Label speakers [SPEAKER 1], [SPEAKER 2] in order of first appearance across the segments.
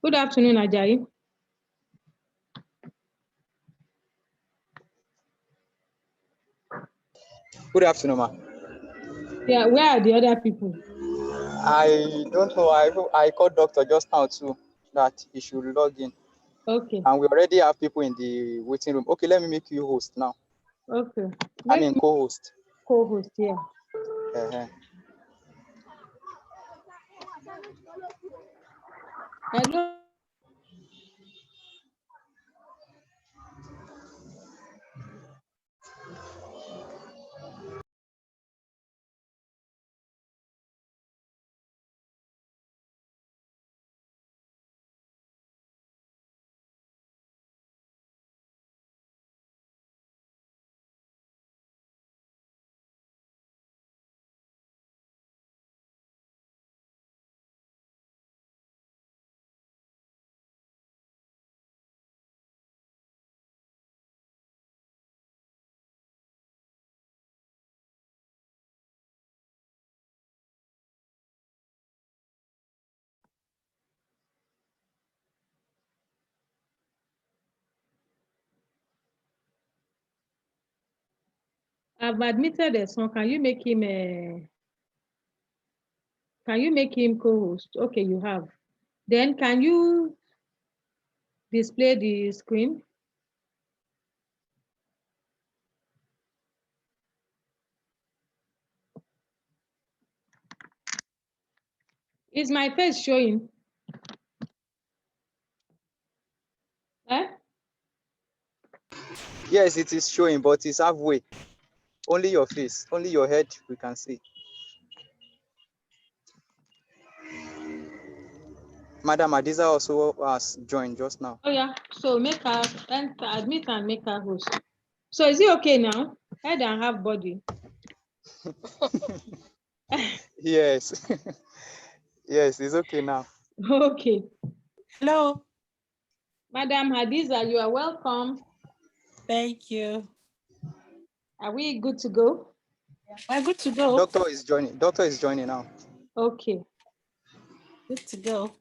[SPEAKER 1] Good afternoon, Ajayi.
[SPEAKER 2] Good afternoon, ma.
[SPEAKER 1] Yeah, where are the other people?
[SPEAKER 2] I don't know. I called doctor just now too that he should log in.
[SPEAKER 1] Okay.
[SPEAKER 2] And we already have people in the waiting room. Okay, let me make you host now.
[SPEAKER 1] Okay.
[SPEAKER 2] I mean co-host.
[SPEAKER 1] Co-host, yeah. Hello. I've admitted a son. Can you make him co-host? Okay, you have. Then can you display the screen? Is my face showing?
[SPEAKER 2] Yes, it is showing, but it's halfway. Only your face, only your head we can see. Madam Adiza also has joined just now.
[SPEAKER 1] Oh yeah. So make her enter, admit and make her host. So is it okay now? Head and half body.
[SPEAKER 2] Yes. Yes, it's okay now.
[SPEAKER 1] Okay.
[SPEAKER 3] Hello.
[SPEAKER 1] Madam Hadiza, you are welcome.
[SPEAKER 3] Thank you.
[SPEAKER 1] Are we good to go?
[SPEAKER 3] We're good to go.
[SPEAKER 2] Doctor is joining. Doctor is joining now.
[SPEAKER 1] Okay.
[SPEAKER 3] Good to go.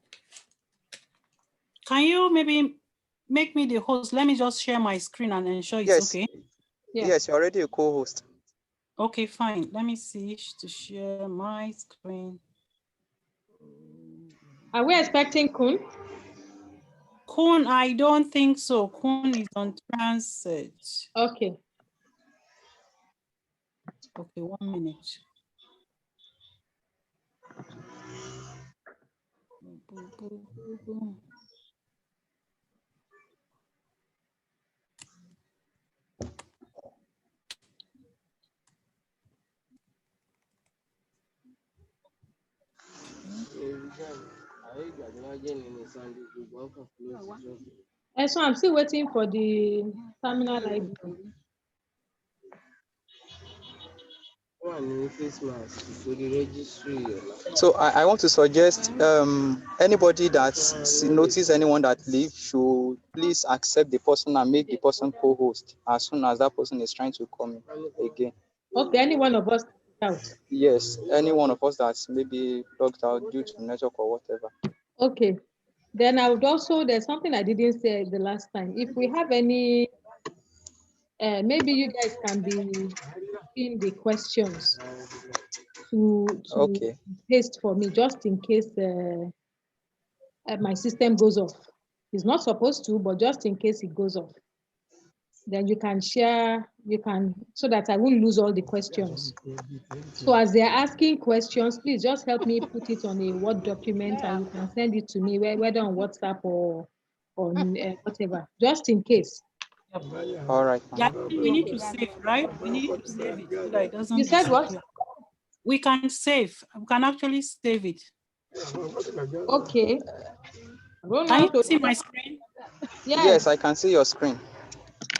[SPEAKER 3] Can you maybe make me the host? Let me just share my screen and ensure it's
[SPEAKER 2] Yes.
[SPEAKER 3] okay.
[SPEAKER 2] Yes, you're already a co-host.
[SPEAKER 3] Okay, fine. Let me see to share my screen.
[SPEAKER 1] Are we expecting Kun?
[SPEAKER 3] Kun, I don't think so. Kun is on transit.
[SPEAKER 1] Okay.
[SPEAKER 3] Okay, 1 minute.
[SPEAKER 1] So I'm still waiting for the terminal ID.
[SPEAKER 2] So I want to suggest anybody that notice anyone that leaves should please accept the person and make the person co-host as soon as that person is trying to come in again.
[SPEAKER 1] Okay, any one of us out.
[SPEAKER 2] Yes, any one of us that's maybe logged out due to network or whatever.
[SPEAKER 1] Okay. Then I would also, there's something I didn't say the last time. If we have any, maybe you guys can be in the questions to
[SPEAKER 2] Okay.
[SPEAKER 1] paste for me, just in case my system goes off. It's not supposed to, but just in case it goes off. Then you can share, so that I won't lose all the questions. So as they're asking questions, please just help me put it on a Word document and you can send it to me, whether on WhatsApp or on whatever, just in case.
[SPEAKER 2] All right.
[SPEAKER 3] Yeah, we need to save, right? We need to save it so that it doesn't
[SPEAKER 1] You said what?
[SPEAKER 3] We can save. We can actually save it.
[SPEAKER 1] Okay.
[SPEAKER 3] Can you see my screen?
[SPEAKER 2] Yes, I can see your screen.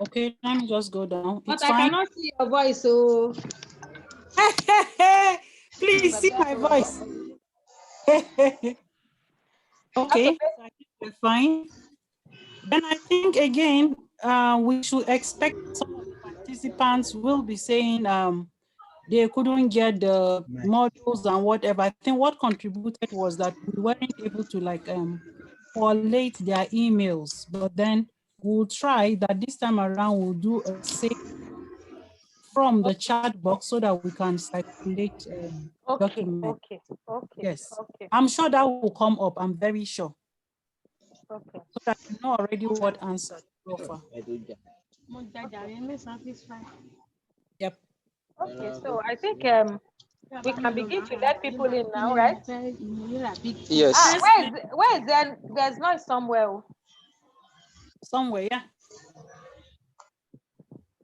[SPEAKER 3] Okay, let me just go down.
[SPEAKER 1] But
[SPEAKER 3] it's
[SPEAKER 1] I
[SPEAKER 3] fine.
[SPEAKER 1] cannot see your voice, so.
[SPEAKER 3] Please see my voice. Okay, so I think we're fine. Then I think again, we should expect some of the participants will be saying they couldn't get the modules and whatever. I think what contributed was that we weren't able to collate their emails, but then we'll try that this time around we'll do a save from the chat box so that we can circulate
[SPEAKER 1] Okay,
[SPEAKER 3] document.
[SPEAKER 1] okay, okay,
[SPEAKER 3] Yes,
[SPEAKER 1] okay,
[SPEAKER 3] I'm sure that will come up. I'm very sure.
[SPEAKER 1] okay.
[SPEAKER 3] So that you know already what answer to offer. Yep.
[SPEAKER 1] Okay, so I think we can begin to let people in now, right?
[SPEAKER 2] Yes.
[SPEAKER 1] Where is there? There's noise somewhere. Oh.
[SPEAKER 3] Somewhere, yeah.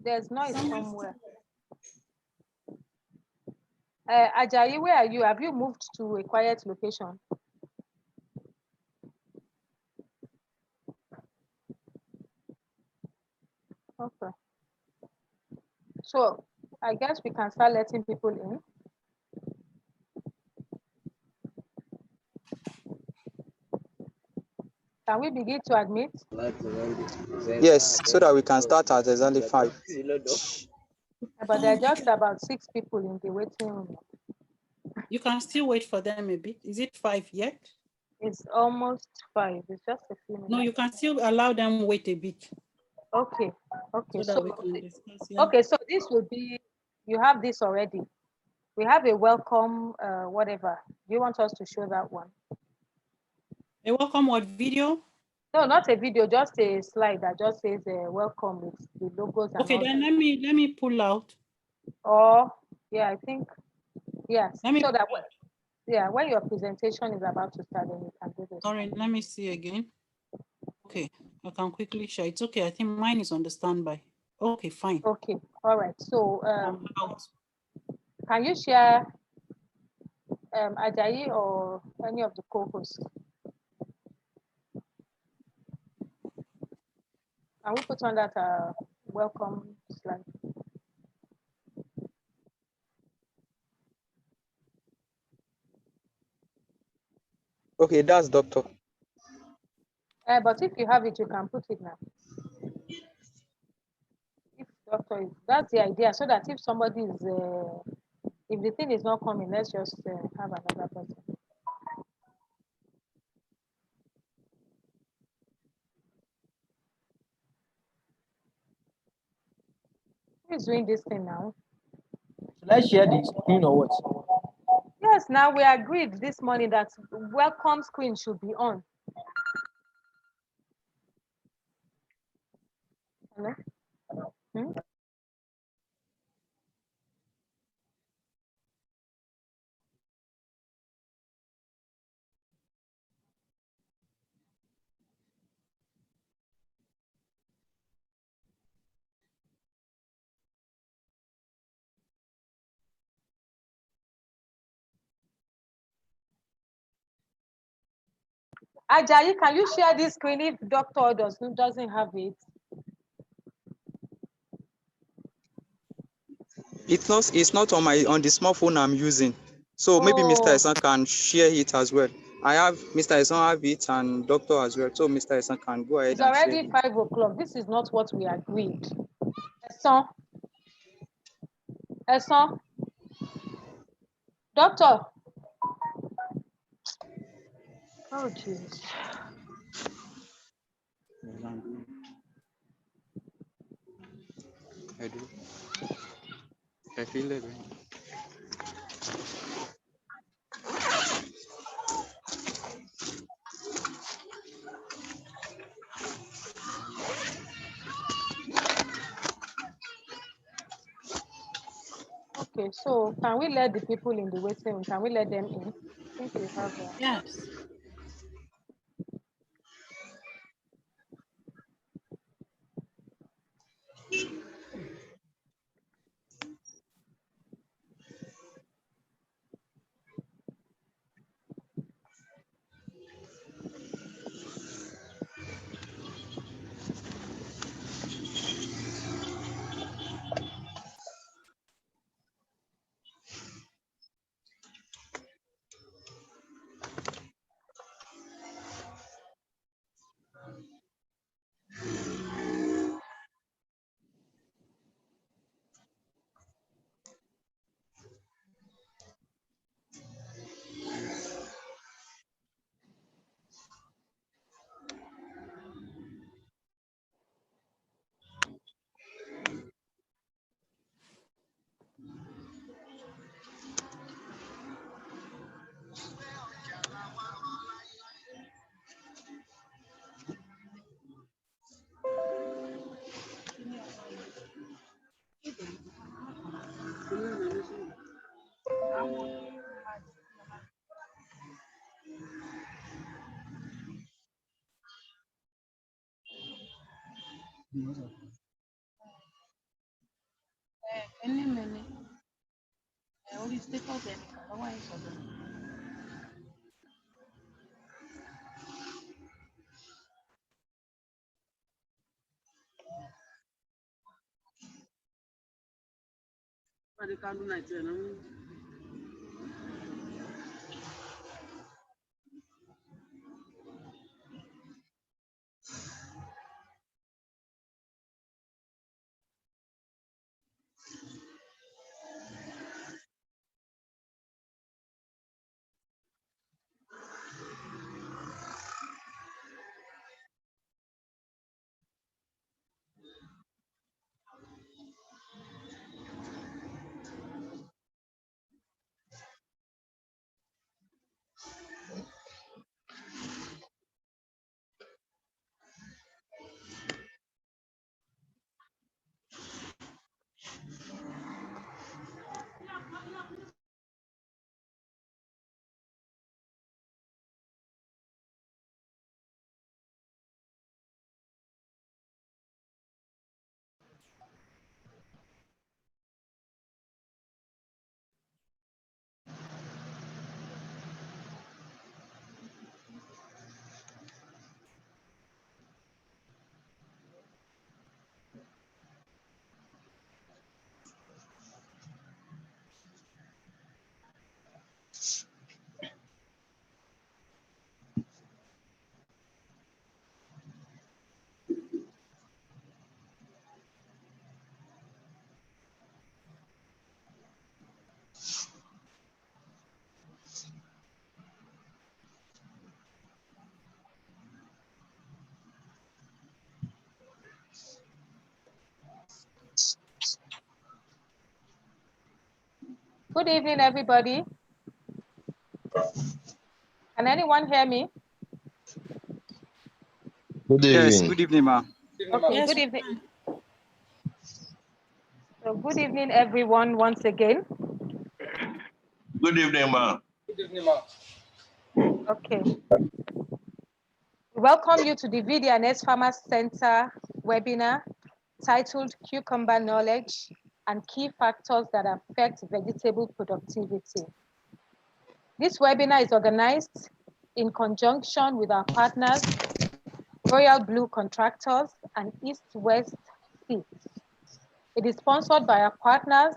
[SPEAKER 1] There's noise somewhere. Ajayi, where are you? Have you moved to a quiet location? Okay. So I guess we can start letting people in. Can we begin to admit?
[SPEAKER 2] Yes, so that we can start at exactly 5.
[SPEAKER 1] But there are just about 6 people in the waiting room.
[SPEAKER 3] You can still wait for them a bit. Is it 5 yet?
[SPEAKER 1] It's almost 5. It's just a few minutes.
[SPEAKER 3] No, you can still allow them wait a bit.
[SPEAKER 1] Okay. Okay.
[SPEAKER 3] So that we can discuss. Yeah.
[SPEAKER 1] Okay. So this will be. You have this already. We have a welcome. Whatever. Do you want us to show that one?
[SPEAKER 3] A welcome what video?
[SPEAKER 1] No, not a video. Just a slide that just says welcome with the logos. And
[SPEAKER 3] Okay,
[SPEAKER 1] all
[SPEAKER 3] then
[SPEAKER 1] that.
[SPEAKER 3] let me pull out.
[SPEAKER 1] Or yeah, I think yes.
[SPEAKER 3] Let me
[SPEAKER 1] So that yeah, when your presentation is about to start, then you can do this.
[SPEAKER 3] Sorry, let me see again. Okay, I can quickly share. It's okay. I think mine is on the standby. Okay, fine.
[SPEAKER 1] Okay, all right. So
[SPEAKER 3] I'm out.
[SPEAKER 1] can you share Ajayi or any of the co-hosts? Can we put on that welcome slide?
[SPEAKER 2] Okay, that's doctor.
[SPEAKER 1] But if you have it, you can put it now. If doctor is, that's the idea, so that if somebody is, if the thing is not coming, let's just have another person. Who is doing this thing now?
[SPEAKER 4] Should I share the screen or what?
[SPEAKER 1] Yes, now we agreed this morning that welcome screen should be on. Hello? Hmm? Ajayi, can you share this screen if doctor doesn't have it?
[SPEAKER 2] It's not on the smartphone I'm using. So maybe Mr. Esan can share it as well. I have Mr. Esan have it and doctor as well. So Mr. Esan can go ahead
[SPEAKER 1] It's
[SPEAKER 2] and share
[SPEAKER 1] already
[SPEAKER 2] it.
[SPEAKER 1] 5 o'clock. This is not what we agreed. Esan, doctor. Oh, jeez.
[SPEAKER 2] I do. I feel it.
[SPEAKER 1] Okay, so can we let the people in the waiting room, can we let them in? I think we have
[SPEAKER 3] Yes.
[SPEAKER 1] Good evening, everybody. Can anyone hear me?
[SPEAKER 5] Good
[SPEAKER 2] Yes,
[SPEAKER 5] evening.
[SPEAKER 2] good evening, ma'am.
[SPEAKER 1] Okay,
[SPEAKER 3] Yes,
[SPEAKER 1] good evening. So good evening, everyone, once again.
[SPEAKER 5] Good evening, ma'am.
[SPEAKER 1] Okay. We welcome you to the VD&S Farmers Center webinar titled Cucumber Knowledge and Key Factors that Affect Vegetable Productivity. This webinar is organized in conjunction with our partners, Royal Blue Contractors and East West Seeds. It is sponsored by our partners,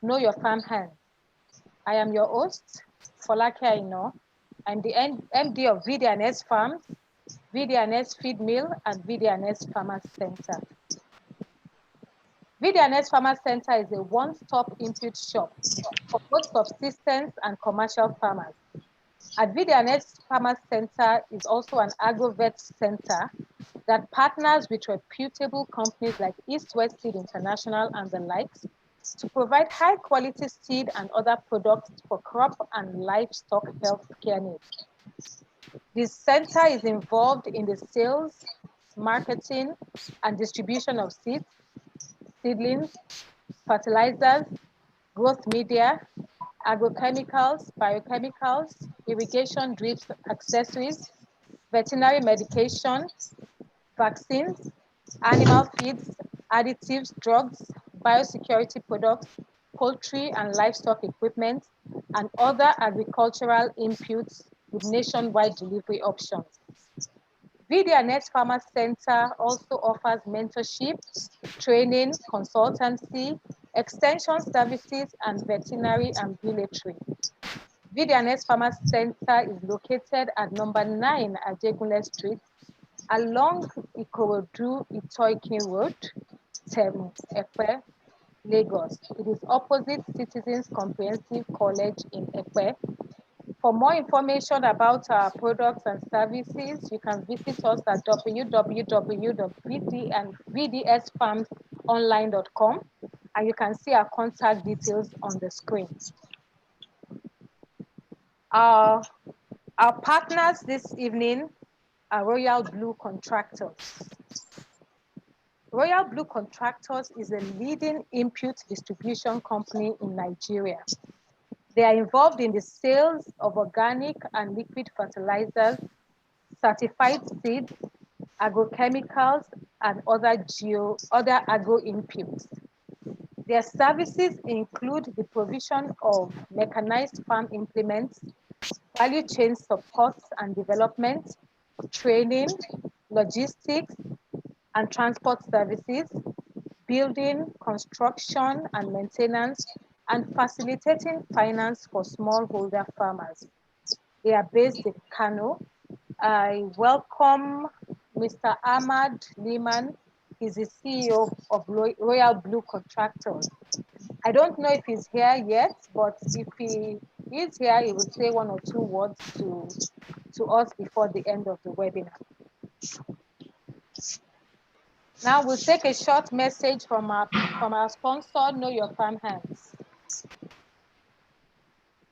[SPEAKER 1] Know Your Farm Hands. I am your host, Folake Aino. I'm the MD of VD&S Farms, VD&S Feed Mill, and VD&S Farmers Center. VD&S Farmers Center is a one-stop input shop for both subsistence and commercial farmers. At VD&S Farmers Center is also an agrovet center that partners with reputable companies like East West Seed International and the likes to provide high quality seed and other products for crop and livestock health care needs. This center is involved in the sales, marketing, and distribution of seeds, seedlings, fertilizers, growth media, agrochemicals, biochemicals, irrigation drips, accessories, veterinary medication, vaccines, animal feeds, additives, drugs, biosecurity products, poultry and livestock equipment, and other agricultural inputs with nationwide delivery options. VD&S Farmers Center also offers mentorship, training, consultancy, extension services, and veterinary ambulatory. VD&S Farmers Center is located at number 9 Ajegunle Street, along Ikorodu-Itoikin Road, Temu, Epe, Lagos. It is opposite Citizens Comprehensive College in Epe. For more information about our products and services, you can visit us at www.vdsfarmsonline.com, and you can see our contact details on the screen. Our partners this evening are Royal Blue Contractors. Royal Blue Contractors is a leading input distribution company in Nigeria. They are involved in the sales of organic and liquid fertilizers, certified seeds, agrochemicals, and other agro inputs. Their services include the provision of mechanized farm implements, value chain support and development, training, logistics, and transport services, building, construction, and maintenance, and facilitating finance for smallholder farmers. They are based in Kano. I welcome Mr. Ahmad Liman. He's the CEO of Royal Blue Contractors. I don't know if he's here yet, but if he is here, he will say one or two words to us before the end of the webinar. Now we'll take a short message from our sponsor, Know Your Farm Hands.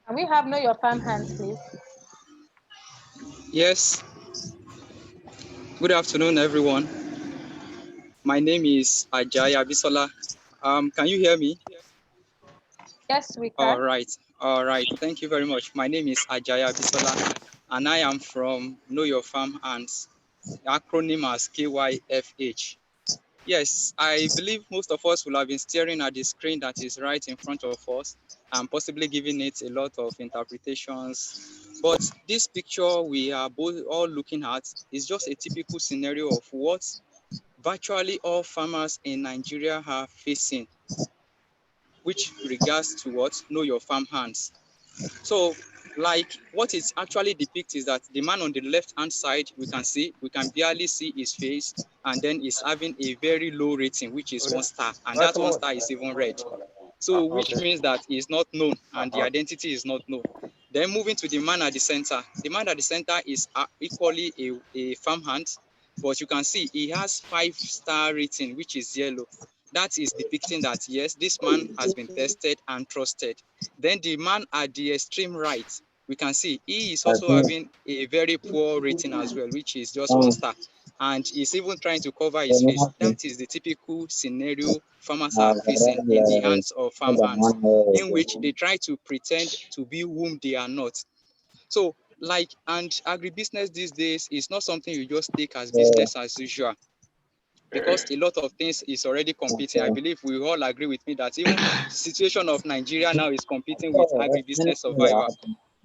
[SPEAKER 1] Can we have Know Your Farm Hands, please?
[SPEAKER 2] Yes. Good afternoon, everyone. My name is Ajay Abisola. Can you hear me?
[SPEAKER 1] Yes, we can.
[SPEAKER 2] All right. All right. Thank you very much. My name is Ajay Abisola, and I am from Know Your Farm Hands, acronym as KYFH. Yes, I believe most of us will have been staring at the screen that is right in front of us and possibly giving it a lot of interpretations. But this picture we are both all looking at is just a typical scenario of what virtually all farmers in Nigeria are facing, which regards to what Know Your Farm Hands. So, like what it actually depicts is that the man on the left-hand side, we can barely see his face, and then he's having a very low rating, which is 1 star, and that 1 star is even red. So, which means that he's not known and the identity is not known. Then moving to the man at the center. The man at the center is equally a farmhand, but you can see he has 5-star rating, which is yellow. That is depicting that, yes, this man has been tested and trusted. Then the man at the extreme right, we can see he is also having a very poor rating as well, which is just 1 star. And he's even trying to cover his face. That is the typical scenario farmers are facing in the hands of farm hands, in which they try to pretend to be whom they are not. So, and agribusiness these days is not something you just take as business as usual, because a lot of things is already competing. I believe we all agree with me that even the situation of Nigeria now is competing with agribusiness survival.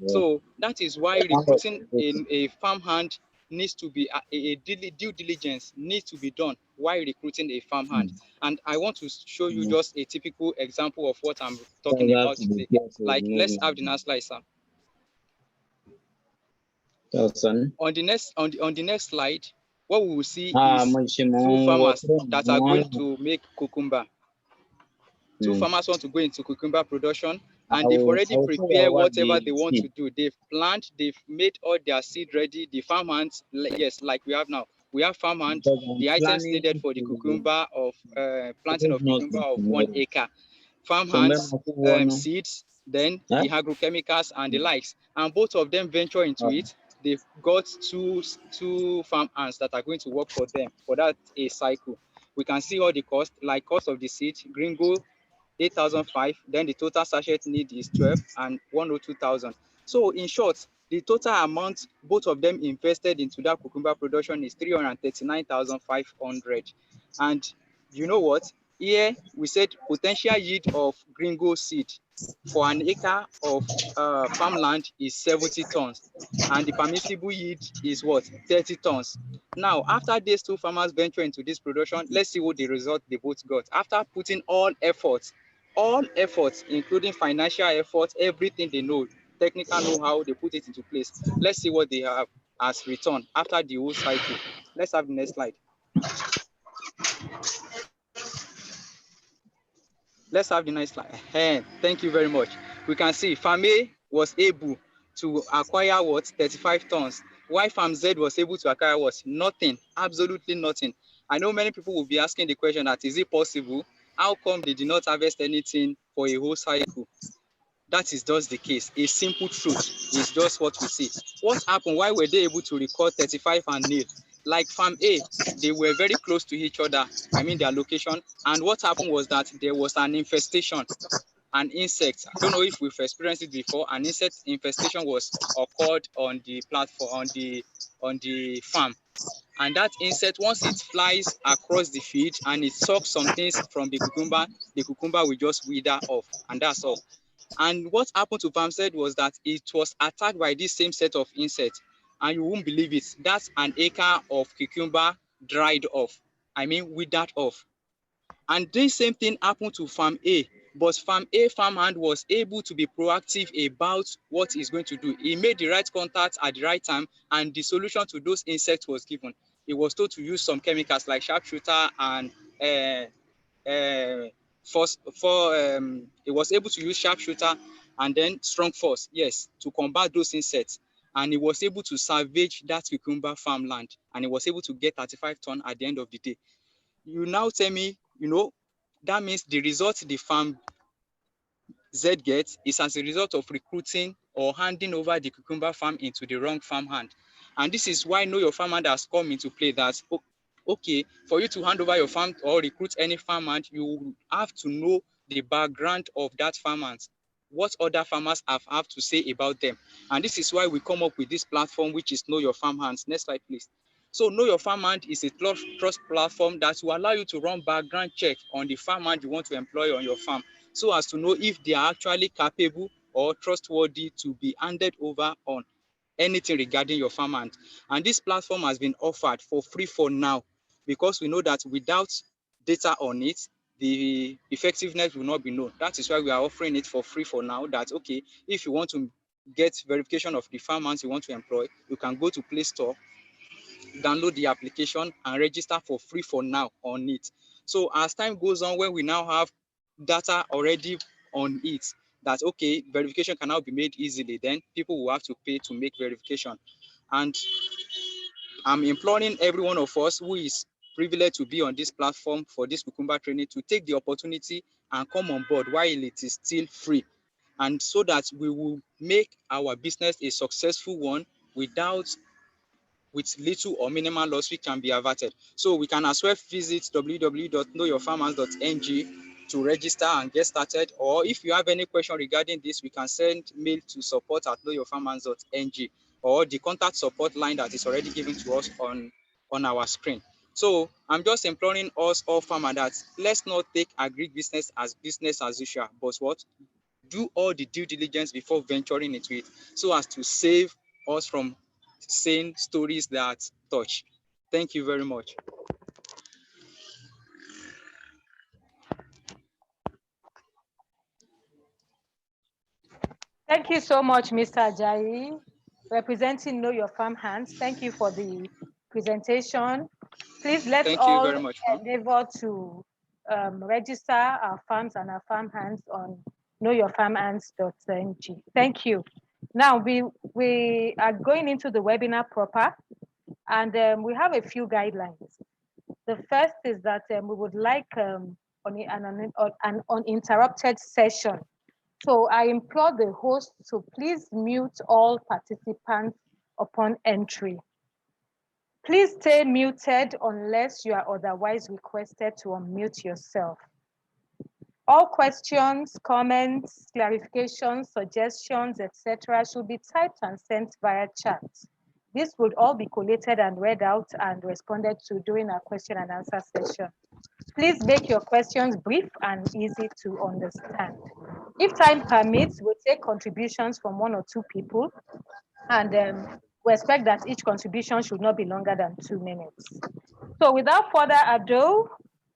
[SPEAKER 2] So that is why recruiting in a farmhand needs to be a due diligence needs to be done while recruiting a farmhand. And I want to show you just a typical example of what I'm talking about today. Like, let's have the next slide, sir. On the next slide, what we will see is 2 farmers that are going to make cucumber. 2 farmers want to go into cucumber production, and they've already prepared whatever they want to do. They've planned, they've made all their seed ready. The farmhands, yes, like we have now. We have farmhands, the items needed for the cucumber of planting of cucumber of 1 acre. Farmhands, seeds, then the agrochemicals and the likes. And both of them venture into it. They've got two farm hands that are going to work for them for that a cycle. We can see all the cost, like cost of the seed, Gringo 8,005, then the total sachet need is 12 and 102,000. So in short, the total amount both of them invested into that cucumber production is 339,500. And you know what? Here we said potential yield of Gringo seed for an acre of farmland is 70 tons, and the permissible yield is what? 30 tons. Now, after these 2 farmers venture into this production, let's see what the result they both got. After putting all efforts, including financial efforts, everything they know, technical know-how, they put it into place. Let's see what they have as return after the whole cycle. Let's have the next slide. Let's have the next slide. Thank you very much. We can see Farm A was able to acquire what? 35 tons. While Farm Z was able to acquire what? Nothing. Absolutely nothing. I know many people will be asking the question that, is it possible? How come they did not harvest anything for a whole cycle? That is just the case. A simple truth is just what we see. What happened? Why were they able to record 35 and nil? Like Farm A, they were very close to each other, I mean their location. And what happened was that there was an infestation, an insect. I don't know if we've experienced it before. An insect infestation was occurred on the platform, on the farm. And that insect, once it flies across the field and it sucks some things from the cucumber will just wither off, and that's all. And what happened to Farmstead was that it was attacked by this same set of insects. And you won't believe it. That's an acre of cucumber dried off. I mean, withered off. And this same thing happened to Farm A. But Farm A farmhand was able to be proactive about what he's going to do. He made the right contact at the right time, and the solution to those insects was given. He was told to use some chemicals like sharpshooter and he was able to use sharpshooter and then strong force, yes, to combat those insects. And he was able to salvage that cucumber farmland, and he was able to get 35 tons at the end of the day. You now tell me, that means the result the farm Z gets is as a result of recruiting or handing over the cucumber farm into the wrong farmhand. And this is why Know Your Farmhand has come into play, that, okay, for you to hand over your farm or recruit any farmhand, you have to know the background of that farmhand, what other farmers have to say about them. And this is why we come up with this platform, which is Know Your Farmhands. Next slide, please. So Know Your Farmhand is a trust platform that will allow you to run background check on the farmhand you want to employ on your farm, so as to know if they are actually capable or trustworthy to be handed over on anything regarding your farmhand. And this platform has been offered for free for now, because we know that without data on it, the effectiveness will not be known. That is why we are offering it for free for now, that, okay, if you want to get verification of the farmhands you want to employ, you can go to Play Store, download the application and register for free for now on it. So as time goes on, when we now have data already on it, that, okay, verification can now be made easily, then people will have to pay to make verification. And I'm imploring every one of us who is privileged to be on this platform for this cucumber training to take the opportunity and come on board while it is still free, and so that we will make our business a successful one with little or minimal loss, which can be averted. So we can as well visit www.knowyourfarmers.ng to register and get started. Or if you have any question regarding this, we can send mail to support@knowyourfarmers.ng, or the contact support line that is already given to us on our screen. So I'm just imploring us all farmers that let's not take agribusiness as business as usual, but what? Do all the due diligence before venturing into it, so as to save us from saying stories that touch. Thank you very much.
[SPEAKER 1] Thank you so much, Mr. Ajayi, representing Know Your Farmhands. Thank you for the presentation. Please let's all endeavor to register our farms and our farmhands on knowyourfarmhands.ng. Thank you. Now we are going into the webinar proper, and we have a few guidelines. The first is that we would like an uninterrupted session. So I implore the host to please mute all participants upon entry. Please stay muted unless you are otherwise requested to unmute yourself. All questions, comments, clarifications, suggestions, etc. should be typed and sent via chat. This would all be collated and read out and responded to during our question and answer session. Please make your questions brief and easy to understand. If time permits, we'll take contributions from 1 or 2 people, and we expect that each contribution should not be longer than 2 minutes. So without further ado,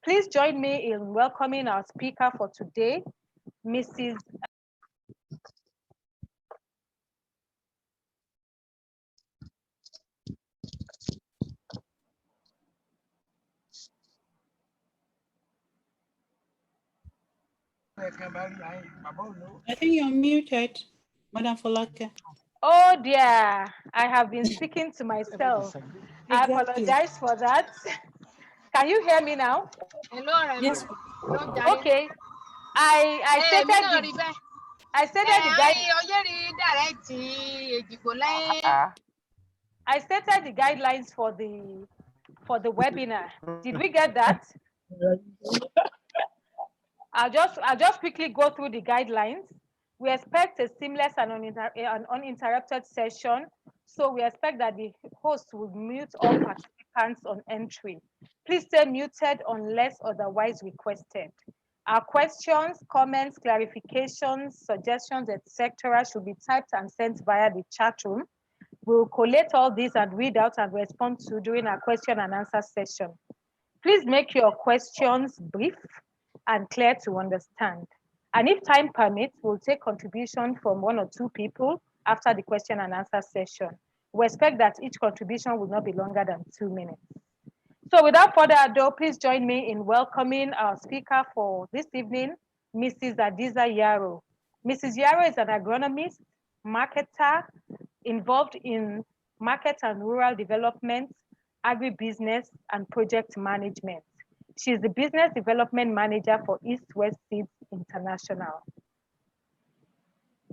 [SPEAKER 1] please join me in welcoming our speaker for today, Mrs.
[SPEAKER 3] I think you're muted, Madam Folake.
[SPEAKER 1] Oh dear, I have been speaking to myself. I apologize for that. Can you hear me now?
[SPEAKER 3] Yes.
[SPEAKER 1] Okay. I stated the guidelines for the webinar. Did we get that? I'll just quickly go through the guidelines. We expect a seamless and uninterrupted session. So we expect that the host will mute all participants participants on entry. Please stay muted unless otherwise requested. Our questions, comments, clarifications, suggestions, etc. should be typed and sent via the chat room. We'll collate all these and read out and respond to during our question and answer session. Please make your questions brief and clear to understand. And if time permits, we'll take contribution from 1 or 2 people after the question and answer session. We expect that each contribution will not be longer than 2 minutes. So without further ado, please join me in welcoming our speaker for this evening, Mrs. Adiza Yaro. Mrs. Yaro is an agronomist, marketer, involved in market and rural development, agribusiness, and project management. She is the business development manager for East West Seeds International.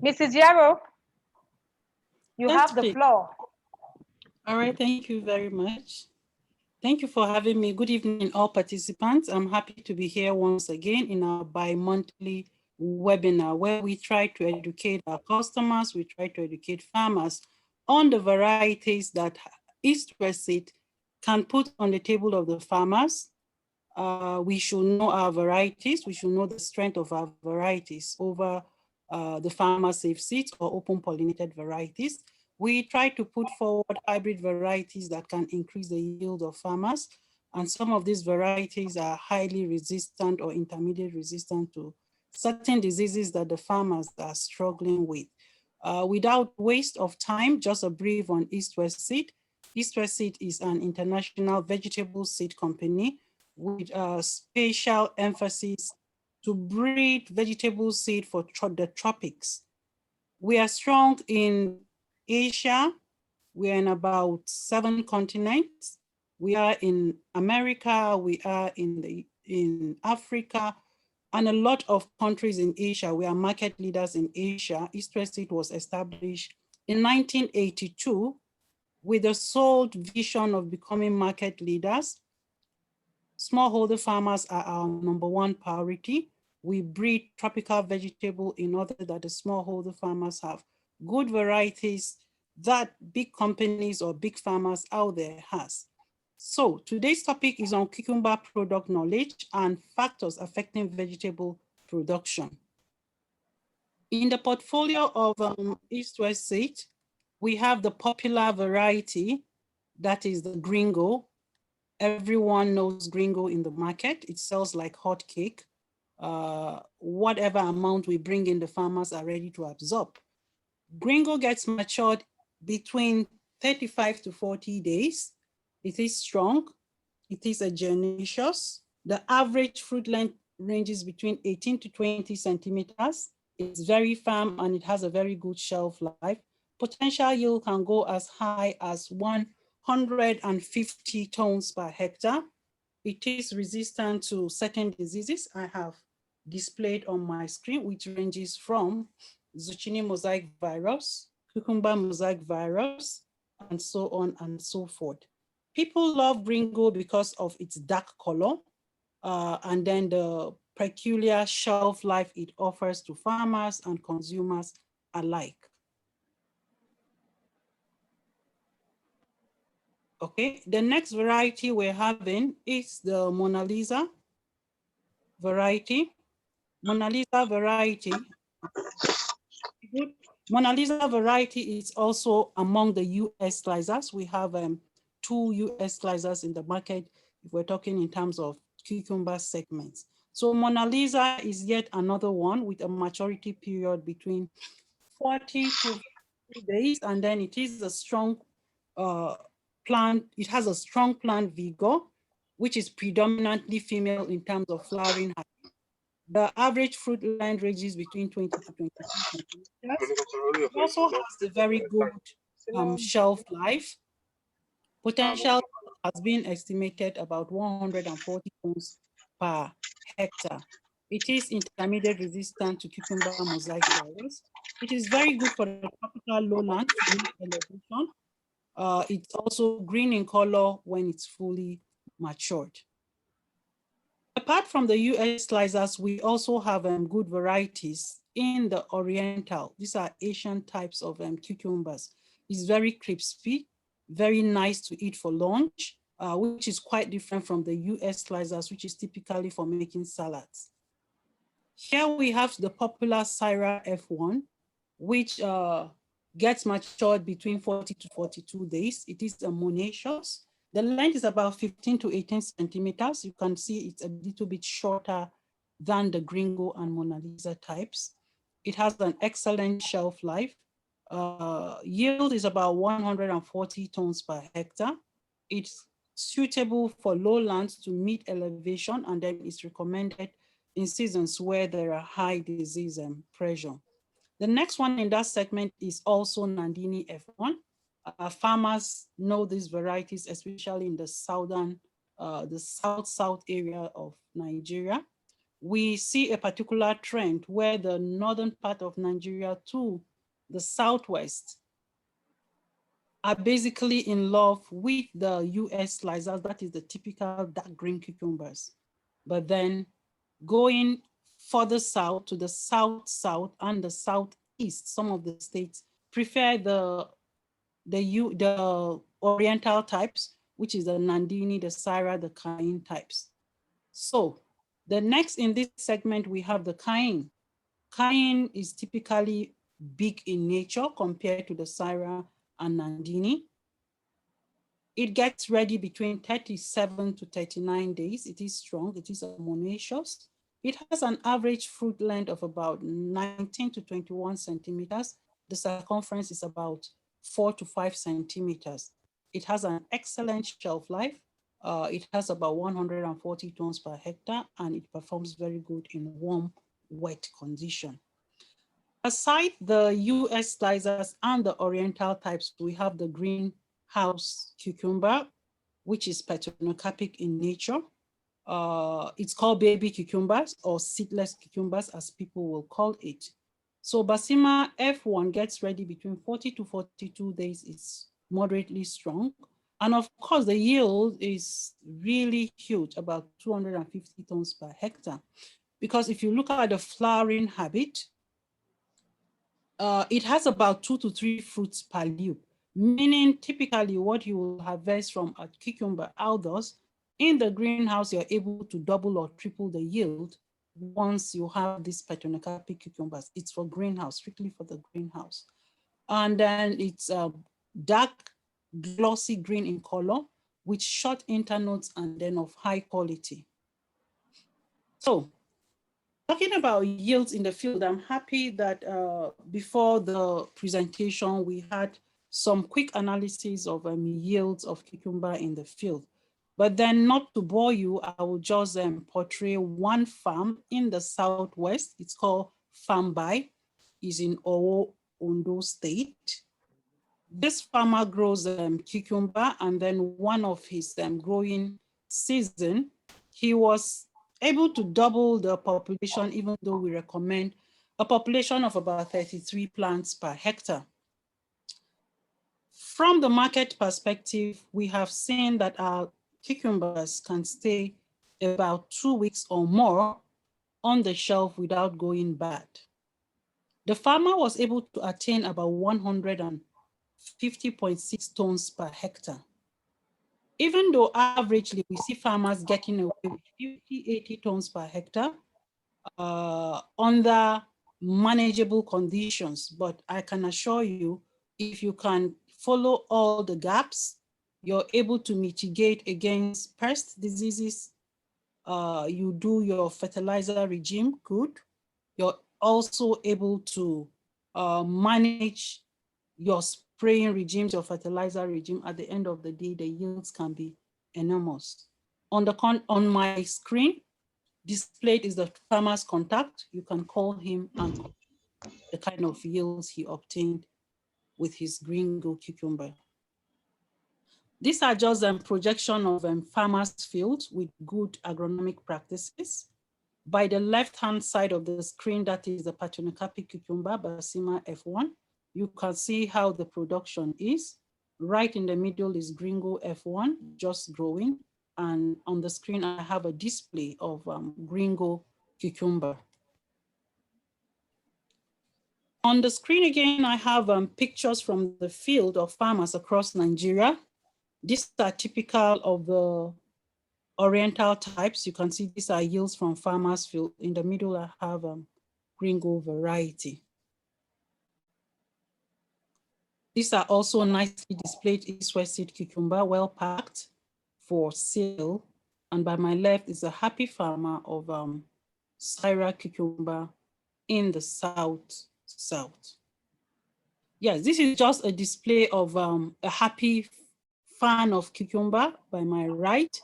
[SPEAKER 1] Mrs. Yaro, you have the floor.
[SPEAKER 3] All right, thank you very much. Thank you for having me. Good evening, all participants. I'm happy to be here once again in our bi-monthly webinar where we try to educate our customers, we try to educate farmers on the varieties that East West Seed can put on the table of the farmers. We should know our varieties, we should know the strength of our varieties over the farmer safe seeds or open pollinated varieties. We try to put forward hybrid varieties that can increase the yield of farmers. And some of these varieties are highly resistant or intermediate resistant to certain diseases that the farmers are struggling with. Without waste of time, just a brief on East West Seed. East West Seed is an international vegetable seed company with a special emphasis to breed vegetable seed for the tropics. We are strong in Asia. We are in about 7 continents. We are in America, we are in Africa, and a lot of countries in Asia. We are market leaders in Asia. East West Seed was established in 1982 with the sole vision of becoming market leaders. Smallholder farmers are our #1 priority. We breed tropical vegetable in order that the smallholder farmers have good varieties that big companies or big farmers out there has. So today's topic is on cucumber product knowledge and factors affecting vegetable production. In the portfolio of East West Seed, we have the popular variety, that is the Gringo. Everyone knows Gringo in the market. It sells like hotcake. Whatever amount we bring in, the farmers are ready to absorb. Gringo gets matured between 35 to 40 days. It is strong. It is agenaceous. The average fruit length ranges between 18 to 20 centimeters. It's very firm and it has a very good shelf life. Potential yield can go as high as 150 tons per hectare. It is resistant to certain diseases I have displayed on my screen, which ranges from zucchini mosaic virus, cucumber mosaic virus, and so on and so forth. People love Gringo because of its dark color and then the peculiar shelf life it offers to farmers and consumers alike. Okay, the next variety we're having is the Mona Lisa variety. Mona Lisa variety. Mona Lisa variety is also among the US slicers. We have 2 US slicers in the market if we're talking in terms of cucumber segments. So Mona Lisa is yet another one with a maturity period between 40 to 50 days, and then it is a strong plant. It has a strong plant vigor, which is predominantly female in terms of flowering height. The average fruit length ranges between 20 to 22 centimeters. It also has a very good shelf life. Potential has been estimated about 140 tons per hectare. It is intermediate resistant to cucumber mosaic virus. It is very good for the tropical lowland elevation. It's also green in color when it's fully matured. Apart from the US slicers, we also have good varieties in the Oriental. These are Asian types of cucumbers. It's very crispy, very nice to eat for lunch. which is quite different from the US slicers, which is typically for making salads. Here we have the popular Syra F1, which gets matured between 40 to 42 days. It is monaceous. The length is about 15 to 18 centimeters. You can see it's a little bit shorter than the Gringo and Mona Lisa types. It has an excellent shelf life. Yield is about 140 tons per hectare. It's suitable for lowlands to meet elevation, and then it's recommended in seasons where there are high disease pressure. The next one in that segment is also Nandini F1. Farmers know these varieties, especially in the south area of Nigeria. We see a particular trend where the northern part of Nigeria to the southwest are basically in love with the US slicers, that is the typical dark green cucumbers. But then going further south to the south and the southeast, some of the states prefer the oriental types, which is the Nandini, the Syra, the Cayenne types. So the next in this segment, we have the Cayenne. Cayenne is typically big in nature compared to the Syra and Nandini. It gets ready between 37 to 39 days. It is strong, it is monaceous. It has an average fruit length of about 19 to 21 centimeters. The circumference is about 4 to 5 centimeters. It has an excellent shelf life. It has about 140 tons per hectare, and it performs very good in warm, wet condition. Aside the US slicers and the oriental types, we have the greenhouse cucumber, which is petanocarpic in nature. It's called baby cucumbers or seedless cucumbers, as people will call it. So Basima F1 gets ready between 40 to 42 days. It's moderately strong. And of course, the yield is really huge, about 250 tons per hectare. Because if you look at the flowering habit, it has about 2 to 3 fruits per loop, meaning typically what you will harvest from a cucumber outdoors, in the greenhouse, you're able to double or triple the yield once you have these petanocarpic cucumbers. It's for greenhouse, strictly for the greenhouse. And then it's dark, glossy green in color with short internodes and then of high quality. So, talking about yields in the field, I'm happy that before the presentation, we had some quick analysis of yields of cucumber in the field. But then, not to bore you, I will just portray one farm in the southwest. It's called Farm By. It's in Owo, Ondo State. This farmer grows cucumber, and then one of his growing season, he was able to double the population, even though we recommend a population of about 33 plants per hectare. From the market perspective, we have seen that our cucumbers can stay about 2 weeks or more on the shelf without going bad. The farmer was able to attain about 150.6 tons per hectare. Even though averagely we see farmers getting away with 50, 80 tons per hectare under manageable conditions, but I can assure you, if you can follow all the gaps, you're able to mitigate against pest diseases. You do your fertilizer regime good. You're also able to manage your spraying regimes, your fertilizer regime. At the end of the day, the yields can be enormous. On my screen, displayed is the farmer's contact. You can call him and the kind of yields he obtained with his Gringo cucumber. These are just a projection of farmers' fields with good agronomic practices. By the left-hand side of the screen, that is the petanocarpic cucumber, Basima F1. You can see how the production is. Right in the middle is Gringo F1, just growing. And on the screen, I have a display of Gringo cucumber. On the screen again, I have pictures from the field of farmers across Nigeria. These are typical of the oriental types. You can see these are yields from farmers field. In the middle, I have gringo variety. These are also nicely displayed East-West seed cucumber, well packed for sale. And by my left is a happy farmer of Syra cucumber in the south. Yes, this is just a display of a happy fan of cucumber by my right,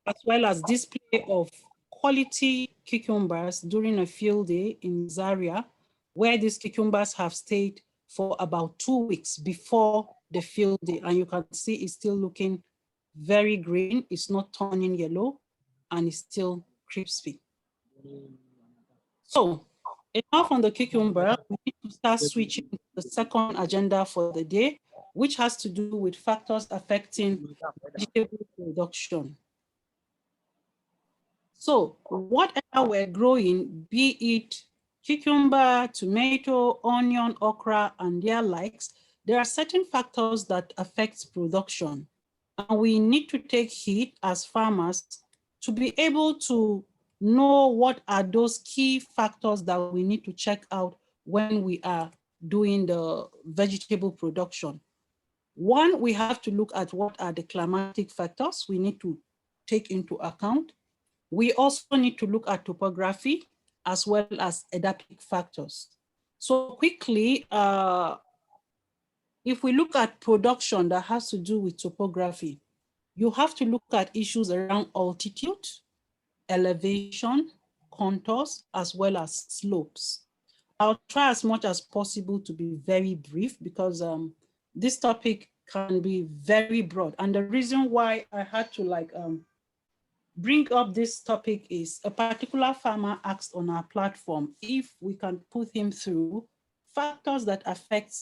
[SPEAKER 3] as well as display of quality cucumbers during a field day in Zaria, where these cucumbers have stayed for about 2 weeks before the field day. And you can see it's still looking very green. It's not turning yellow and it's still crispy. So enough on the cucumber, we need to start switching to the second agenda for the day, which has to do with factors affecting vegetable production. So whatever we're growing, be it cucumber, tomato, onion, okra, and their likes, there are certain factors that affect production. And we need to take heed as farmers to be able to know what are those key factors that we need to check out when we are doing the vegetable production. One, we have to look at what are the climatic factors we need to take into account. We also need to look at topography as well as edaphic factors. So quickly, if we look at production that has to do with topography, you have to look at issues around altitude, elevation, contours, as well as slopes. I'll try as much as possible to be very brief because this topic can be very broad. And the reason why I had to bring up this topic is a particular farmer asked on our platform if we can put him through factors that affect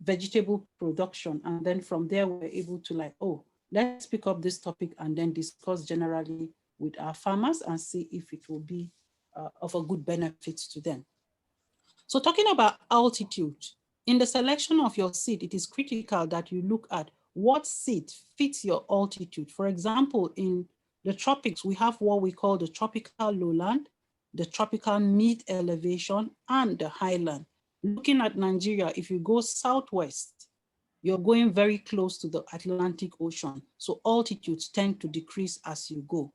[SPEAKER 3] vegetable production. And then from there, we're able to let's pick up this topic and then discuss generally with our farmers and see if it will be of a good benefit to them. So talking about altitude, in the selection of your seed, it is critical that you look at what seed fits your altitude. For example, in the tropics, we have what we call the tropical lowland, the tropical mid elevation, and the highland. Looking at Nigeria, if you go southwest, you're going very close to the Atlantic Ocean. So altitudes tend to decrease as you go.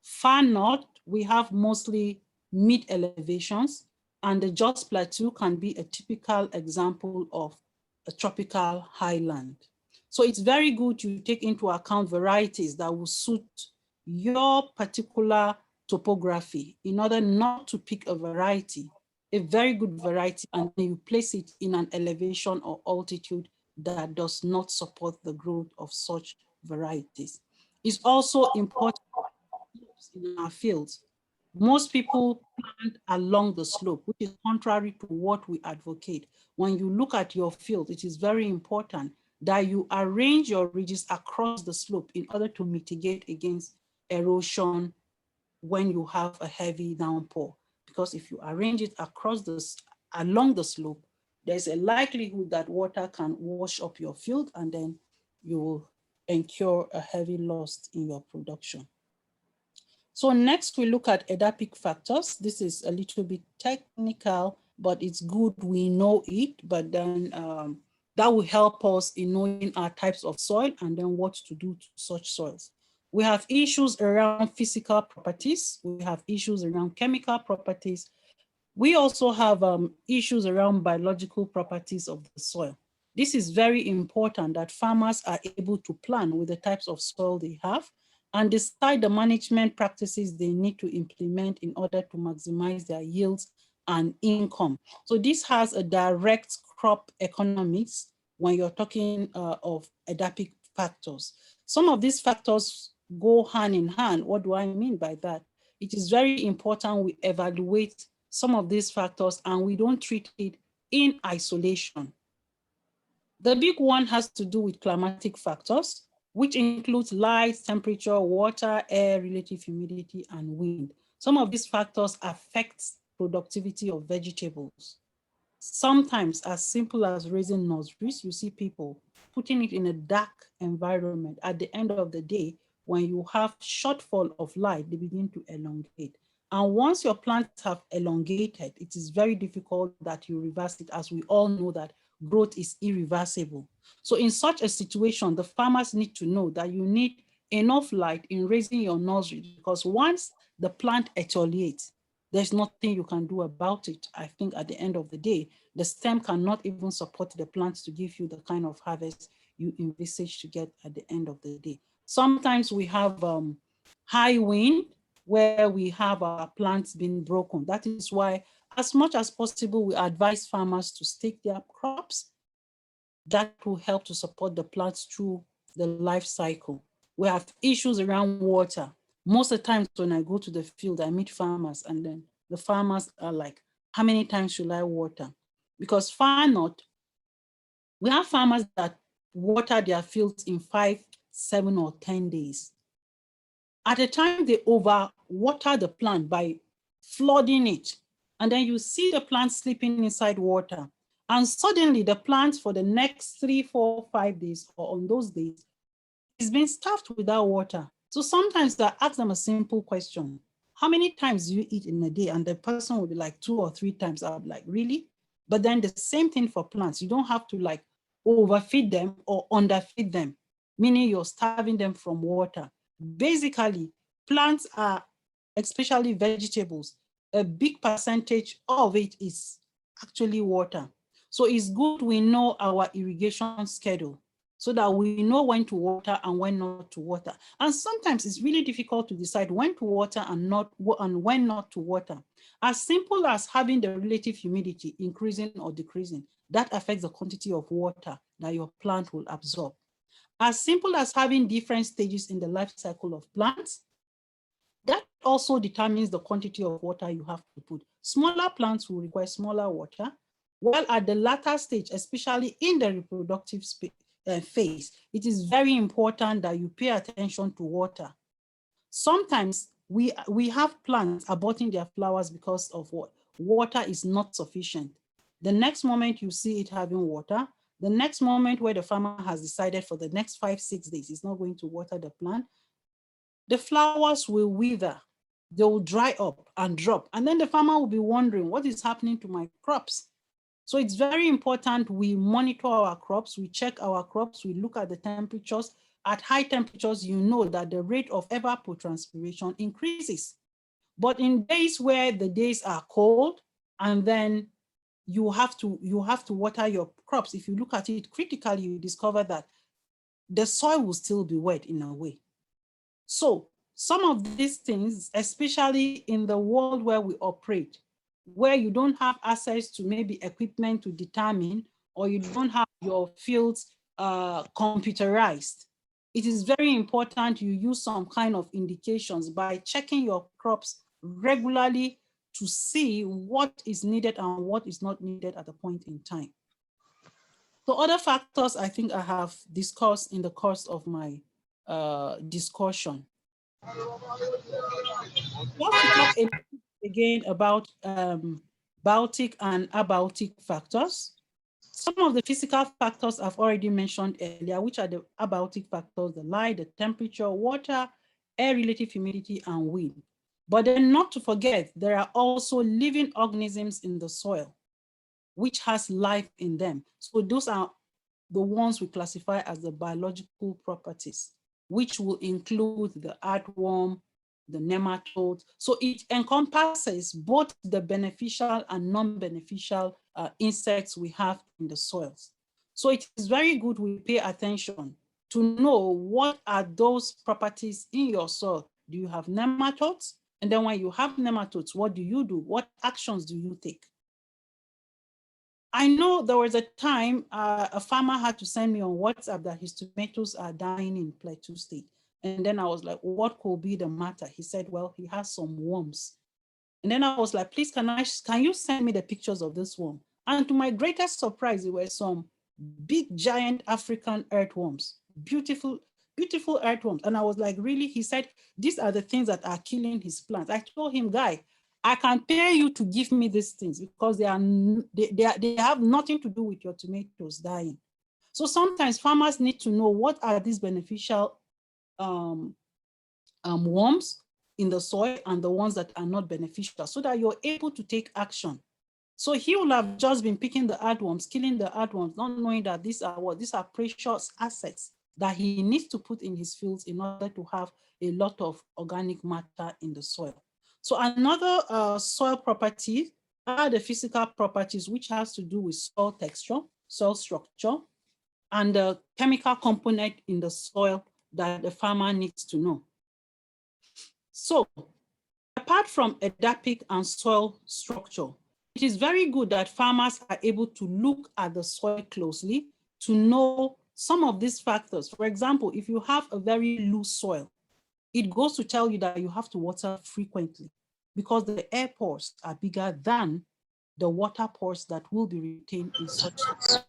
[SPEAKER 3] Far north, we have mostly mid elevations, and the Jos Plateau can be a typical example of a tropical highland. So it's very good you take into account varieties that will suit your particular topography in order not to pick a variety, a very good variety, and then you place it in an elevation or altitude that does not support the growth of such varieties. It's also important in our fields. Most people plant along the slope, which is contrary to what we advocate. When you look at your field, it is very important that you arrange your ridges across the slope in order to mitigate against erosion when you have a heavy downpour. Because if you arrange it along the slope, there's a likelihood that water can wash up your field and then you will incur a heavy loss in your production. So next we look at edaphic factors. This is a little bit technical, but it's good we know it, but then that will help us in knowing our types of soil and then what to do to such soils. We have issues around physical properties. We have issues around chemical properties. We also have issues around biological properties of the soil. This is very important that farmers are able to plan with the types of soil they have and decide the management practices they need to implement in order to maximize their yields and income. So this has a direct crop economics when you're talking of edaphic factors. Some of these factors go hand in hand. What do I mean by that? It is very important we evaluate some of these factors and we don't treat it in isolation. The big one has to do with climatic factors, which includes light, temperature, water, air, relative humidity, and wind. Some of these factors affect productivity of vegetables. Sometimes as simple as raising nurseries, you see people putting it in a dark environment, at the end of the day, when you have shortfall of light, they begin to elongate. And once your plants have elongated, it is very difficult that you reverse it, as we all know that growth is irreversible. So in such a situation, the farmers need to know that you need enough light in raising your nursery, because once the plant etiolates, there's nothing you can do about it. I think at the end of the day, the stem cannot even support the plants to give you the kind of harvest you envisage to get at the end of the day. Sometimes we have high wind where we have our plants being broken. That is why, as much as possible, we advise farmers to stake their crops. That will help to support the plants through the life cycle. We have issues around water. Most of the times when I go to the field, I meet farmers, and then the farmers are like, how many times should I water? Because far not, we have farmers that water their fields in 5, 7, or 10 days. At a time, they overwater the plant by flooding it. And then you see the plant sleeping inside water. And suddenly the plant for the next 3, 4, 5 days, or on those days, is being stuffed without water. So sometimes I ask them a simple question: how many times do you eat in a day? And the person will be like 2 or 3 times. I'll be like, really? But then the same thing for plants. You don't have to like overfeed them or underfeed them, meaning you're starving them from water. Basically, plants are, especially vegetables, a big percentage of it is actually water. So it's good we know our irrigation schedule, so that we know when to water and when not to water. And sometimes it's really difficult to decide when to water and when not to water. As simple as having the relative humidity increasing or decreasing, that affects the quantity of water that your plant will absorb. As simple as having different stages in the life cycle of plants, that also determines the quantity of water you have to put. Smaller plants will require smaller water, while at the latter stage, especially in the reproductive phase, it is very important that you pay attention to water. Sometimes we have plants aborting their flowers because of what? Water is not sufficient. The next moment you see it having water, the next moment where the farmer has decided for the next 5, 6 days he's not going to water the plant, the flowers will wither, they will dry up and drop. And then the farmer will be wondering, what is happening to my crops? So it's very important we monitor our crops, we check our crops, we look at the temperatures. At high temperatures, you know that the rate of evapotranspiration increases. But in days where the days are cold, and then you have to water your crops, if you look at it critically, you discover that the soil will still be wet in a way. So some of these things, especially in the world where we operate, where you don't have access to maybe equipment to determine, or you don't have your fields computerized, it is very important you use some kind of indications by checking your crops regularly to see what is needed and what is not needed at a point in time. So other factors I think I have discussed in the course of my discussion. Just to talk again about Baltic and abiotic factors. Some of the physical factors I've already mentioned earlier, which are the abiotic factors: the light, the temperature, water, air relative humidity, and wind. But then not to forget, there are also living organisms in the soil, which has life in them. So those are the ones we classify as the biological properties, which will include the earthworm, the nematodes. So it encompasses both the beneficial and non-beneficial insects we have in the soils. So it is very good we pay attention to know what are those properties in your soil. Do you have nematodes? And then when you have nematodes, what do you do? What actions do you take? I know there was a time a farmer had to send me on WhatsApp that his tomatoes are dying in Plateau State. And then I was like, what could be the matter? He said, well, he has some worms. And then I was like, please, can you send me the pictures of this worm? And to my greatest surprise, there were some big, giant African earthworms, beautiful, beautiful earthworms. And I was like, really? He said, these are the things that are killing his plants. I told him, guy, I can pay you to give me these things because they have nothing to do with your tomatoes dying. So sometimes farmers need to know what are these beneficial worms in the soil and the ones that are not beneficial, so that you're able to take action. So he will have just been picking the earthworms, killing the earthworms, not knowing that these are precious assets that he needs to put in his fields in order to have a lot of organic matter in the soil. So another soil property are the physical properties, which has to do with soil texture, soil structure, and the chemical component in the soil that the farmer needs to know. So apart from edaphic and soil structure, it is very good that farmers are able to look at the soil closely to know some of these factors. For example, if you have a very loose soil, it goes to tell you that you have to water frequently because the air pores are bigger than the water pores that will be retained in such soil.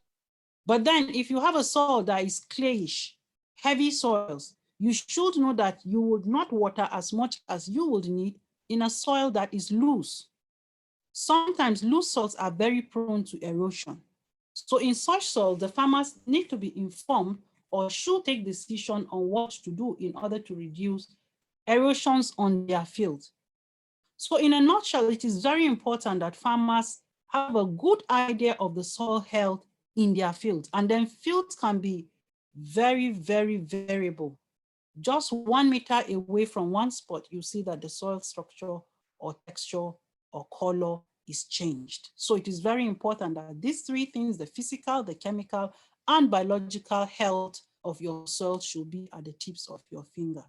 [SPEAKER 3] But then if you have a soil that is clayish, heavy soils, you should know that you would not water as much as you would need in a soil that is loose. Sometimes loose soils are very prone to erosion. So in such soil, the farmers need to be informed or should take decision on what to do in order to reduce erosions on their field. So in a nutshell, it is very important that farmers have a good idea of the soil health in their fields, and then fields can be very, very variable. Just 1 meter away from one spot, you see that the soil structure or texture or color is changed. So it is very important that these three things, the physical, the chemical, and biological health of your soil should be at the tips of your finger.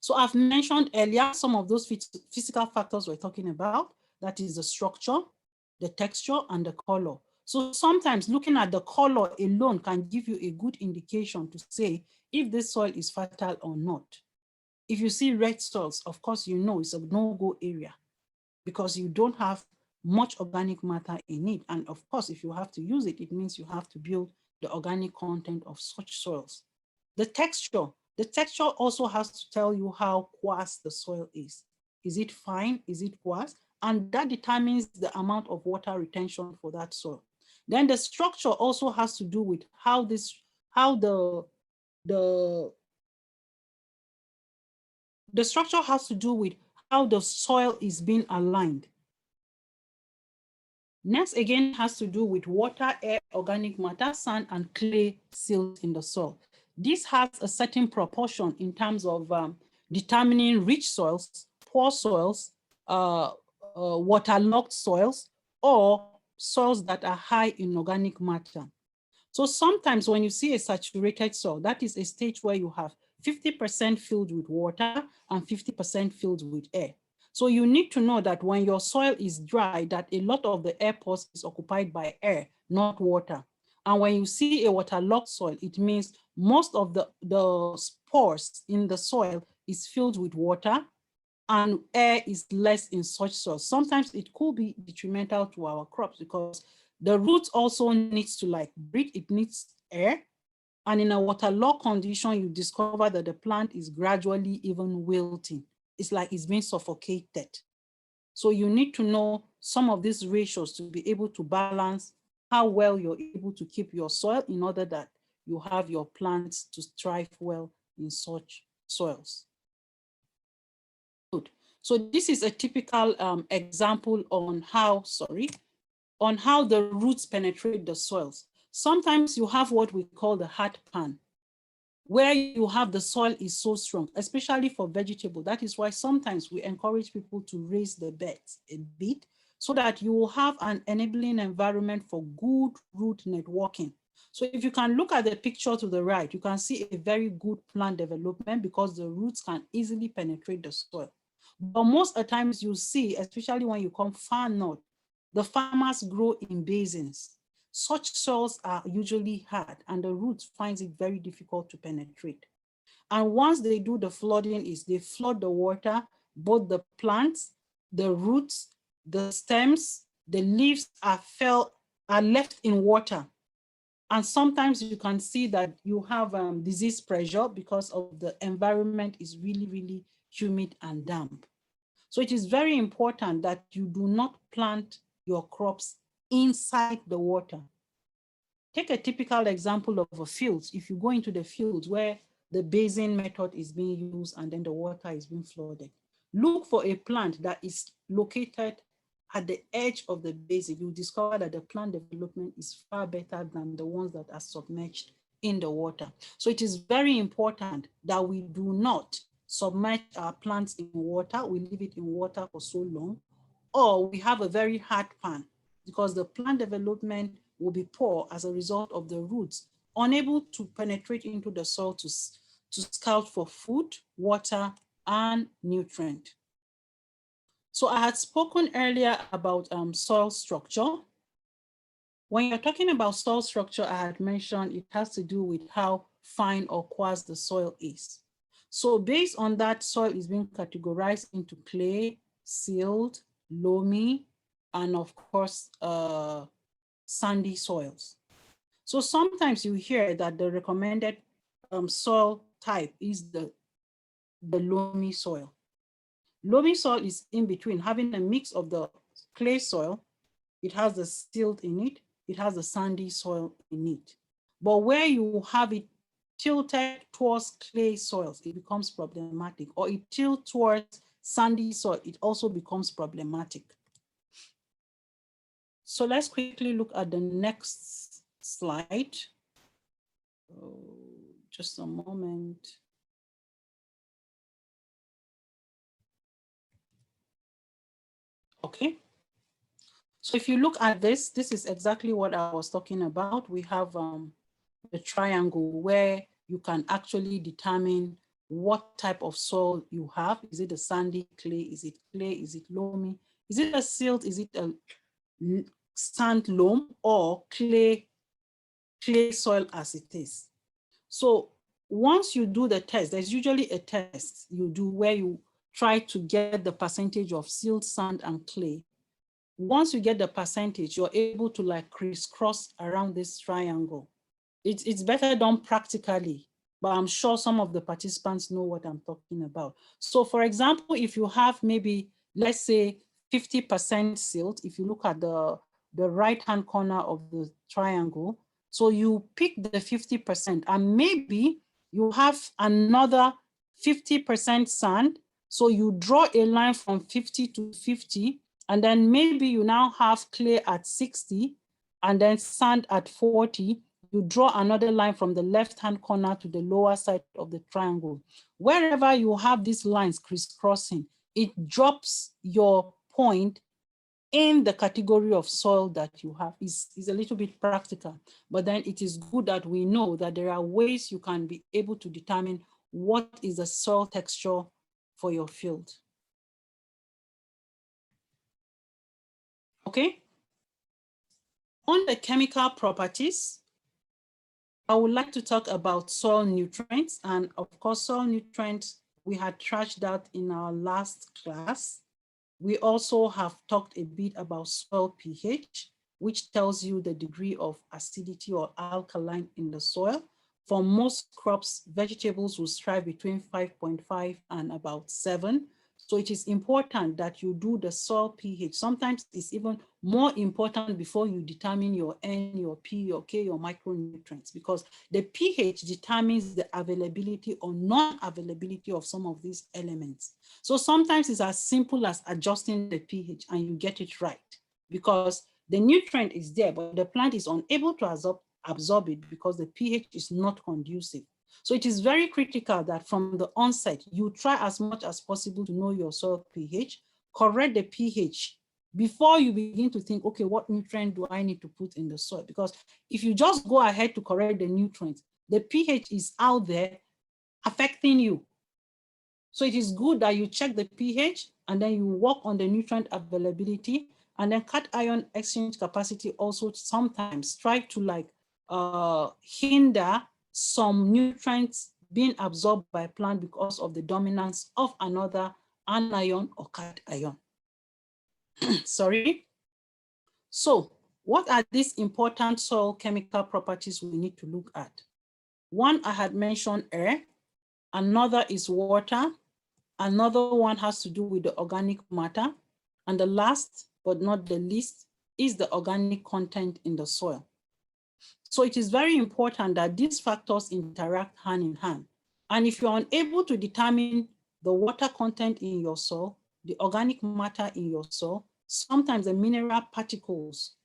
[SPEAKER 3] So I've mentioned earlier some of those physical factors we're talking about. That is the structure, the texture, and the color. So sometimes looking at the color alone can give you a good indication to say if this soil is fertile or not. If you see red soils, of course, you know it's a no-go area because you don't have much organic matter in it. And of course, if you have to use it, it means you have to build the organic content of such soils. The texture also has to tell you how coarse the soil is. Is it fine? Is it coarse? And that determines the amount of water retention for that soil. Then the structure also has to do with how the structure has to do with how the soil is being aligned. Next, again, has to do with water, air, organic matter, sand, and clay silt in the soil. This has a certain proportion in terms of determining rich soils, poor soils, waterlogged soils, or soils that are high in organic matter. So sometimes when you see a saturated soil, that is a stage where you have 50% filled with water and 50% filled with air. So you need to know that when your soil is dry, that a lot of the air pores is occupied by air, not water. And when you see a waterlogged soil, it means most of the pores in the soil is filled with water and air is less in such soil. Sometimes it could be detrimental to our crops because the roots also needs to breathe, it needs air. And in a waterlogged condition, you discover that the plant is gradually even wilting. It's like it's being suffocated. So you need to know some of these ratios to be able to balance how well you're able to keep your soil in order that you have your plants to thrive well in such soils. Good. So this is a typical example on how the roots penetrate the soils. Sometimes you have what we call the hard pan, where you have the soil is so strong, especially for vegetable. That is why sometimes we encourage people to raise the beds a bit so that you will have an enabling environment for good root networking. So if you can look at the picture to the right, you can see a very good plant development because the roots can easily penetrate the soil. But most of the times you see, especially when you come far north, the farmers grow in basins. Such soils are usually hard and the roots finds it very difficult to penetrate. And once they do the flooding they flood the water, both the plants, the roots, the stems, the leaves are left in water. And sometimes you can see that you have disease pressure because of the environment is really, really humid and damp. So it is very important that you do not plant your crops inside the water. take a typical example of a field. If you go into the field where the basin method is being used and then the water is being flooded, look for a plant that is located at the edge of the basin. You discover that the plant development is far better than the ones that are submerged in the water. So it is very important that we do not submerge our plants in water. We leave it in water for so long, or we have a very hard pan, because the plant development will be poor as a result of the roots unable to penetrate into the soil to scout for food, water, and nutrient. So I had spoken earlier about soil structure. When you're talking about soil structure, I had mentioned it has to do with how fine or coarse the soil is. So based on that, soil is being categorized into clay, silt, loamy, and of course, sandy soils. So sometimes you hear that the recommended soil type is the loamy soil. Loamy soil is in between, having a mix of the clay soil, it has the silt in it, it has the sandy soil in it. But where you have it tilted towards clay soils, it becomes problematic, or it tilts towards sandy soil, it also becomes problematic. So let's quickly look at the next slide. Just a moment. Okay. So if you look at this, this is exactly what I was talking about. We have a triangle where you can actually determine what type of soil you have. Is it a sandy clay? Is it clay? Is it loamy? Is it a silt? Is it a sand loam, or clay soil as it is? So once you do the test, there's usually a test you do where you try to get the percentage of silt, sand, and clay. Once you get the percentage, you're able to like crisscross around this triangle. It's better done practically, but I'm sure some of the participants know what I'm talking about. So for example, if you have maybe, let's say 50% silt, if you look at the right-hand corner of the triangle, so you pick the 50% and maybe you have another 50% sand. So you draw a line from 50 to 50, and then maybe you now have clay at 60 and then sand at 40. You draw another line from the left-hand corner to the lower side of the triangle. Wherever you have these lines crisscrossing, it drops your point in the category of soil that you have. Is a little bit practical, but then it is good that we know that there are ways you can be able to determine what is the soil texture for your field. Okay. On the chemical properties, I would like to talk about soil nutrients. And of course, soil nutrients, we had trashed that in our last class. We also have talked a bit about soil pH, which tells you the degree of acidity or alkaline in the soil. For most crops, vegetables will strive between 5.5 and about 7. So it is important that you do the soil pH. Sometimes it's even more important before you determine your N, your P, your K, your micronutrients, because the pH determines the availability or non-availability of some of these elements. So sometimes it's as simple as adjusting the pH and you get it right, because the nutrient is there, but the plant is unable to absorb it because the pH is not conducive. So it is very critical that from the onset, you try as much as possible to know your soil pH, correct the pH before you begin to think, okay, what nutrient do I need to put in the soil? Because if you just go ahead to correct the nutrients, the pH is out there affecting you. So it is good that you check the pH and then you work on the nutrient availability, and then cation exchange capacity also sometimes try to like hinder some nutrients being absorbed by plant because of the dominance of another anion or cation. Sorry. So what are these important soil chemical properties we need to look at? One, I had mentioned air. Another is water. Another one has to do with the organic matter. And the last but not the least is the organic content in the soil. So it is very important that these factors interact hand in hand. And if you're unable to determine the water content in your soil, the organic matter in your soil, sometimes the mineral particles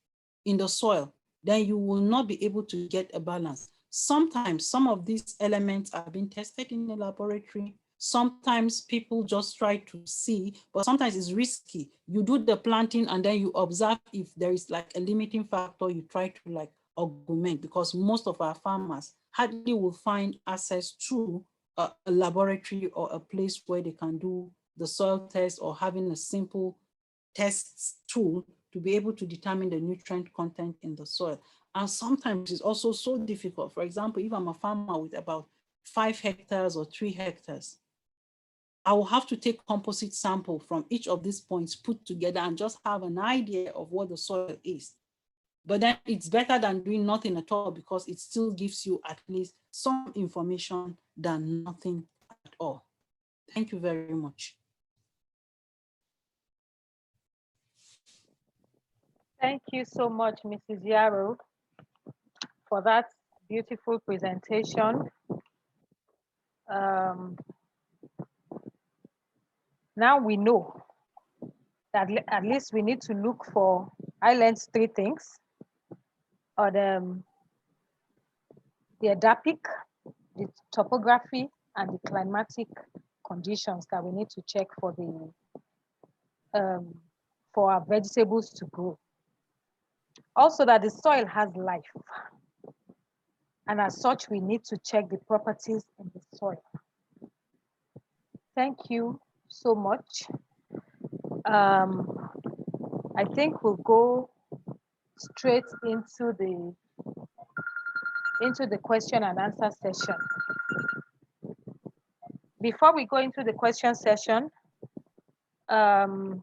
[SPEAKER 3] in the soil, then you will not be able to get a balance. Sometimes some of these elements are being tested in the laboratory. Sometimes people just try to see, but sometimes it's risky. You do the planting and then you observe if there is like a limiting factor, you try to like augment, because most of our farmers hardly will find access to a laboratory or a place where they can do the soil test, or having a simple test tool to be able to determine the nutrient content in the soil. And sometimes it's also so difficult. For example, if I'm a farmer with about 5 hectares or 3 hectares, I will have to take composite sample from each of these points put together and just have an idea of what the soil is. But then it's better than doing nothing at all, because it still gives you at least some information than nothing at all. Thank you very much.
[SPEAKER 1] Thank you so much, Mrs. Yarrow, for that beautiful presentation. Now we know that at least we need to look for, I learned 3 things, or the edaphic, the topography, and the climatic conditions that we need to check for for our vegetables to grow. Also, that the soil has life, and as such, we need to check the properties in the soil. Thank you so much. I think we'll go straight into the question and answer session. Before we go into the question session, I'll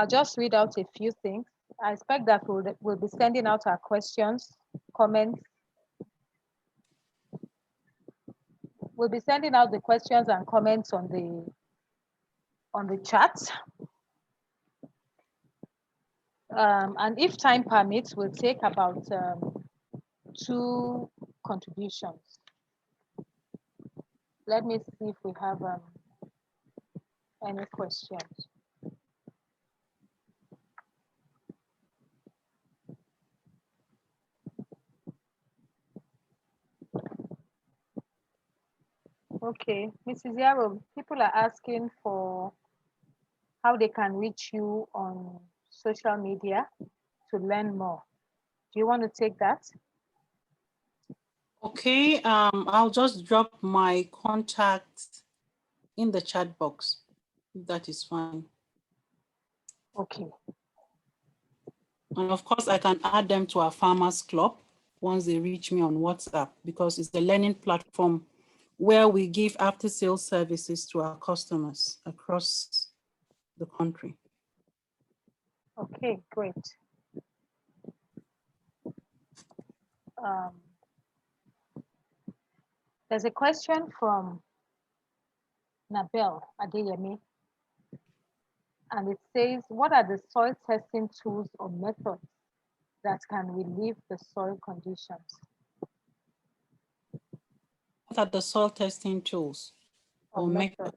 [SPEAKER 1] just read out a few things. I expect that we'll be sending out our questions, comments. We'll be sending out the questions and comments on the chat. And if time permits, we'll take about 2 contributions. Let me see if we have any questions. Okay, Mrs. Yarrow, people are asking for how they can reach you on social media to learn more. Do you want to take that?
[SPEAKER 3] Okay, I'll just drop my contact in the chat box, if that is fine.
[SPEAKER 1] Okay.
[SPEAKER 3] And of course, I can add them to our Farmers Club once they reach me on WhatsApp, because it's the learning platform where we give after-sales services to our customers across the country.
[SPEAKER 1] Okay, great. There's a question from Nabel Adeyemi, and it says, what are the soil testing tools or methods that can relieve the soil conditions?
[SPEAKER 3] What are the soil testing tools or methods?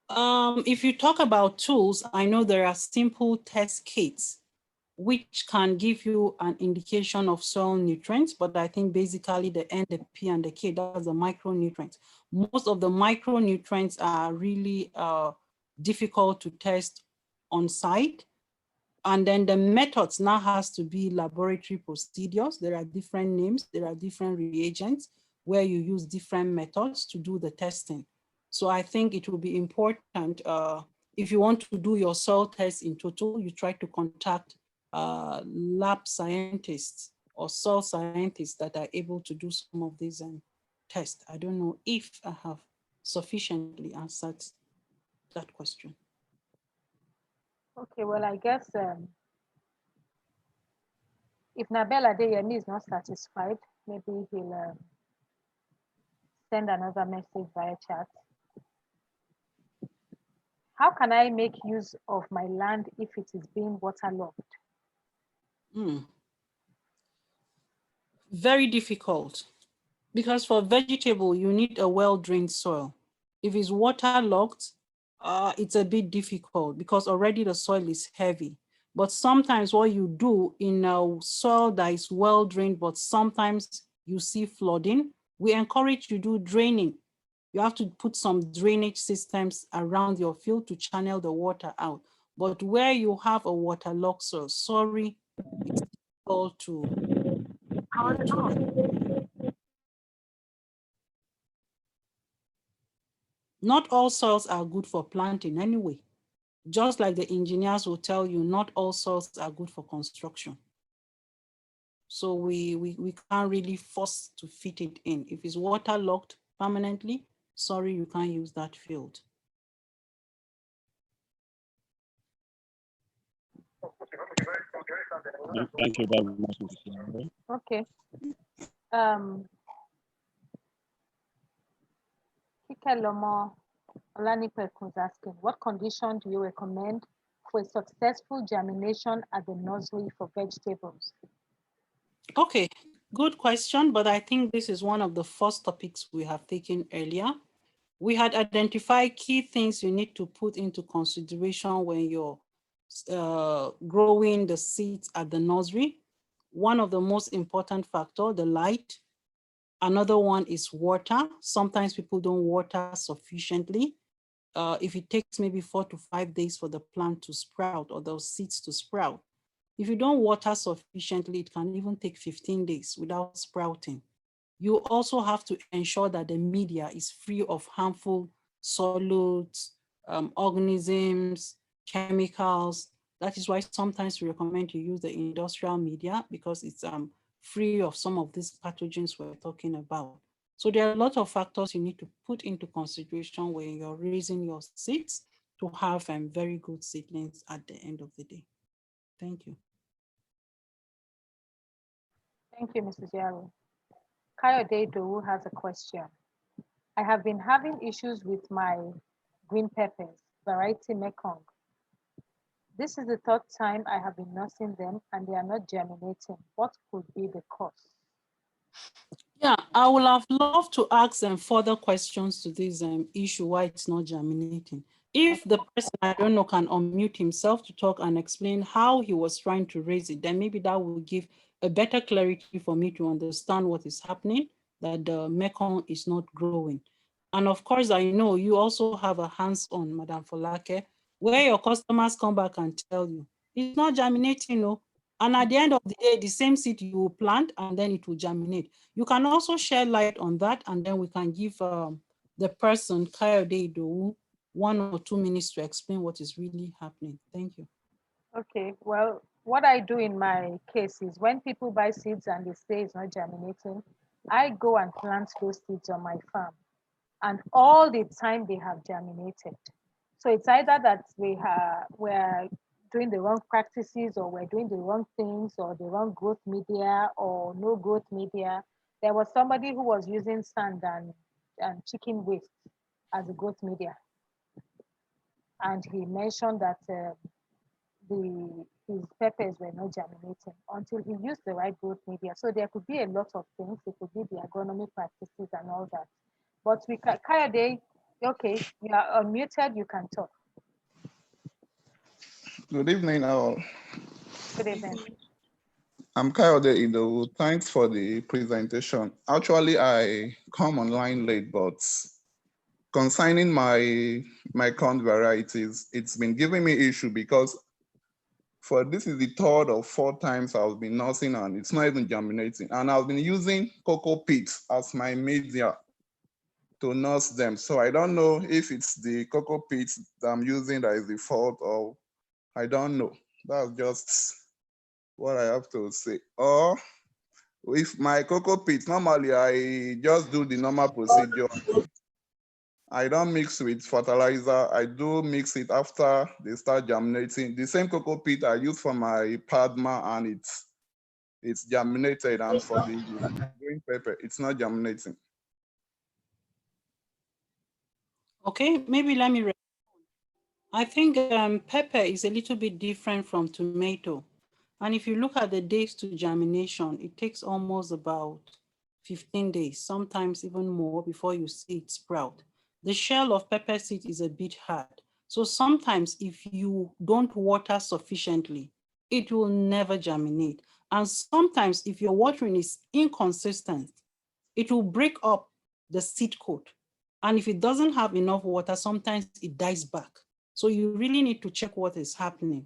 [SPEAKER 1] Methods?
[SPEAKER 3] If you talk about tools, I know there are simple test kits which can give you an indication of soil nutrients, but I think basically the N, the P, and the K, that's the micronutrients. Most of the micronutrients are really difficult to test on site. And then the methods now has to be laboratory procedures. There are different names, there are different reagents where you use different methods to do the testing. So I think it will be important, if you want to do your soil test in total, you try to contact lab scientists or soil scientists that are able to do some of these tests. I don't know if I have sufficiently answered that question.
[SPEAKER 1] Okay, well, I guess if Nabel Adeyemi is not satisfied, maybe he'll send another message via chat. How can I make use of my land if it is being waterlogged?
[SPEAKER 3] Very difficult, because for vegetable, you need a well-drained soil. If it's waterlogged, it's a bit difficult because already the soil is heavy. But sometimes what you do in a soil that is well-drained, but sometimes you see flooding, we encourage you to do draining. You have to put some drainage systems around your field to channel the water out. But where you have a waterlogged soil, sorry, it's difficult to not all soils are good for planting anyway. Just like the engineers will tell you, not all soils are good for construction. So we can't really force to fit it in. If it's waterlogged permanently, sorry, you can't use that field.
[SPEAKER 6] Thank you very much, Mr.
[SPEAKER 1] Okay. Kike Lomo Olanipe was asking, what condition do you recommend for a successful germination at the nursery for vegetables?
[SPEAKER 3] Okay, good question, but I think this is one of the first topics we have taken earlier. We had identified key things you need to put into consideration when you're growing the seeds at the nursery. One of the most important factor, the light. Another one is water. Sometimes people don't water sufficiently. If it takes maybe 4 to 5 days for the plant to sprout or those seeds to sprout, if you don't water sufficiently, it can even take 15 days without sprouting. You also have to ensure that the media is free of harmful solutes, organisms, chemicals. That is why sometimes we recommend you use the industrial media because it's free of some of these pathogens we're talking about. So there are a lot of factors you need to put into consideration when you're raising your seeds to have very good seedlings at the end of the day. Thank you.
[SPEAKER 1] Thank you, Mrs. Yaro. Kayode Dowu has a question. I have been having issues with my green peppers, variety Mekong. This is the third time I have been nursing them and they are not germinating. What could be the cause?
[SPEAKER 3] Yeah, I would have loved to ask them further questions to this issue, why it's not germinating. If the person, I don't know, can unmute himself to talk and explain how he was trying to raise it, then maybe that will give a better clarity for me to understand what is happening, that the Mekong is not growing. And of course, I know you also have a hands-on, Madam Folake, where your customers come back and tell you, it's not germinating, no. And at the end of the day, the same seed you will plant and then it will germinate. You can also shed light on that and then we can give the person, Kayode Dowu, 1 or 2 minutes to explain what is really happening. Thank you.
[SPEAKER 1] Okay, well, what I do in my case is when people buy seeds and they say it's not germinating, I go and plant those seeds on my farm. And all the time they have germinated. So it's either that we're doing the wrong practices or we're doing the wrong things or the wrong growth media or no growth media. There was somebody who was using sand and chicken waste as a growth media. And he mentioned that his peppers were not germinating until he used the right growth media. So there could be a lot of things. It could be the agronomy practices and all that. But we can, Kayode, okay, you are unmuted, you can talk.
[SPEAKER 7] Good evening, all.
[SPEAKER 1] Good evening.
[SPEAKER 7] I'm Kayode Idowu. Thanks for the presentation. Actually, I come online late, but concerning my corn varieties, it's been giving me issue because for this is the 3rd or 4th times I've been nursing and it's not even germinating. And I've been using cocoa pits as my media to nurse them. So I don't know if it's the cocoa pits that I'm using that is the fault or I don't know. That's just what I have to say. Or with my cocoa pits, normally I just do the normal procedure. I don't mix with fertilizer. I do mix it after they start germinating. The same cocoa pit I use for my Padma and it's germinated, and for the green pepper, it's not germinating.
[SPEAKER 3] Okay, maybe let me respond. I think pepper is a little bit different from tomato. And if you look at the days to germination, it takes almost about 15 days, sometimes even more before you see it sprout. The shell of pepper seed is a bit hard. So sometimes if you don't water sufficiently, it will never germinate. And sometimes if your watering is inconsistent, it will break up the seed coat. And if it doesn't have enough water, sometimes it dies back. So you really need to check what is happening.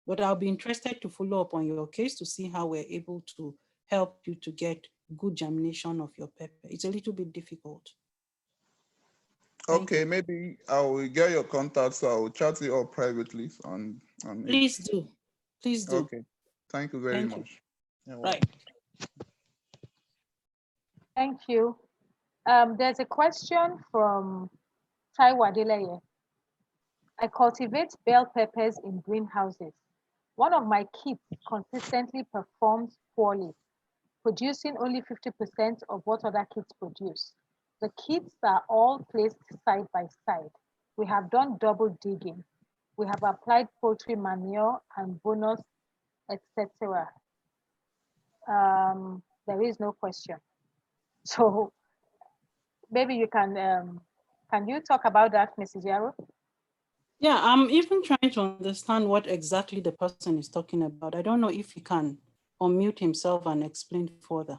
[SPEAKER 3] But I'll be interested to follow up on your case to see how we're able to help you to get good germination of your pepper. It's a little bit difficult.
[SPEAKER 7] Okay, maybe I will get your contact, so I will chat you up privately on
[SPEAKER 3] Please
[SPEAKER 7] it.
[SPEAKER 3] do. Please do.
[SPEAKER 7] Okay, thank you very much.
[SPEAKER 3] Right.
[SPEAKER 1] Thank you. There's a question from Taiwo Adeleye. I cultivate bell peppers in greenhouses. One of my kits consistently performs poorly, producing only 50% of what other kits produce. The kits are all placed side by side. We have done double digging. We have applied poultry manure and bonus, etc. There is no question. So maybe you can you talk about that, Mrs. Yaro?
[SPEAKER 3] Yeah, I'm even trying to understand what exactly the person is talking about. I don't know if he can unmute himself and explain further.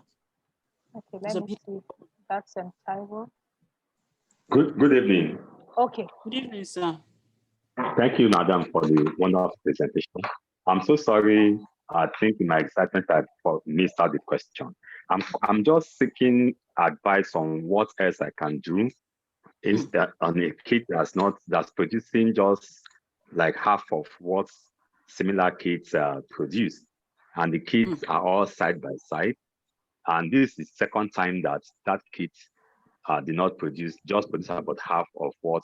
[SPEAKER 1] Okay, let me see. That's Taiwo.
[SPEAKER 6] Good evening.
[SPEAKER 1] Okay.
[SPEAKER 3] Good evening, sir.
[SPEAKER 6] Thank you, madam, for the wonderful presentation. I'm so sorry. I think in my excitement I missed out the question. I'm just seeking advice on what else I can do instead on a kit that's producing just like half of what similar kits produce, and the kits are all side by side. And this is the second time that kit did not produce about half of what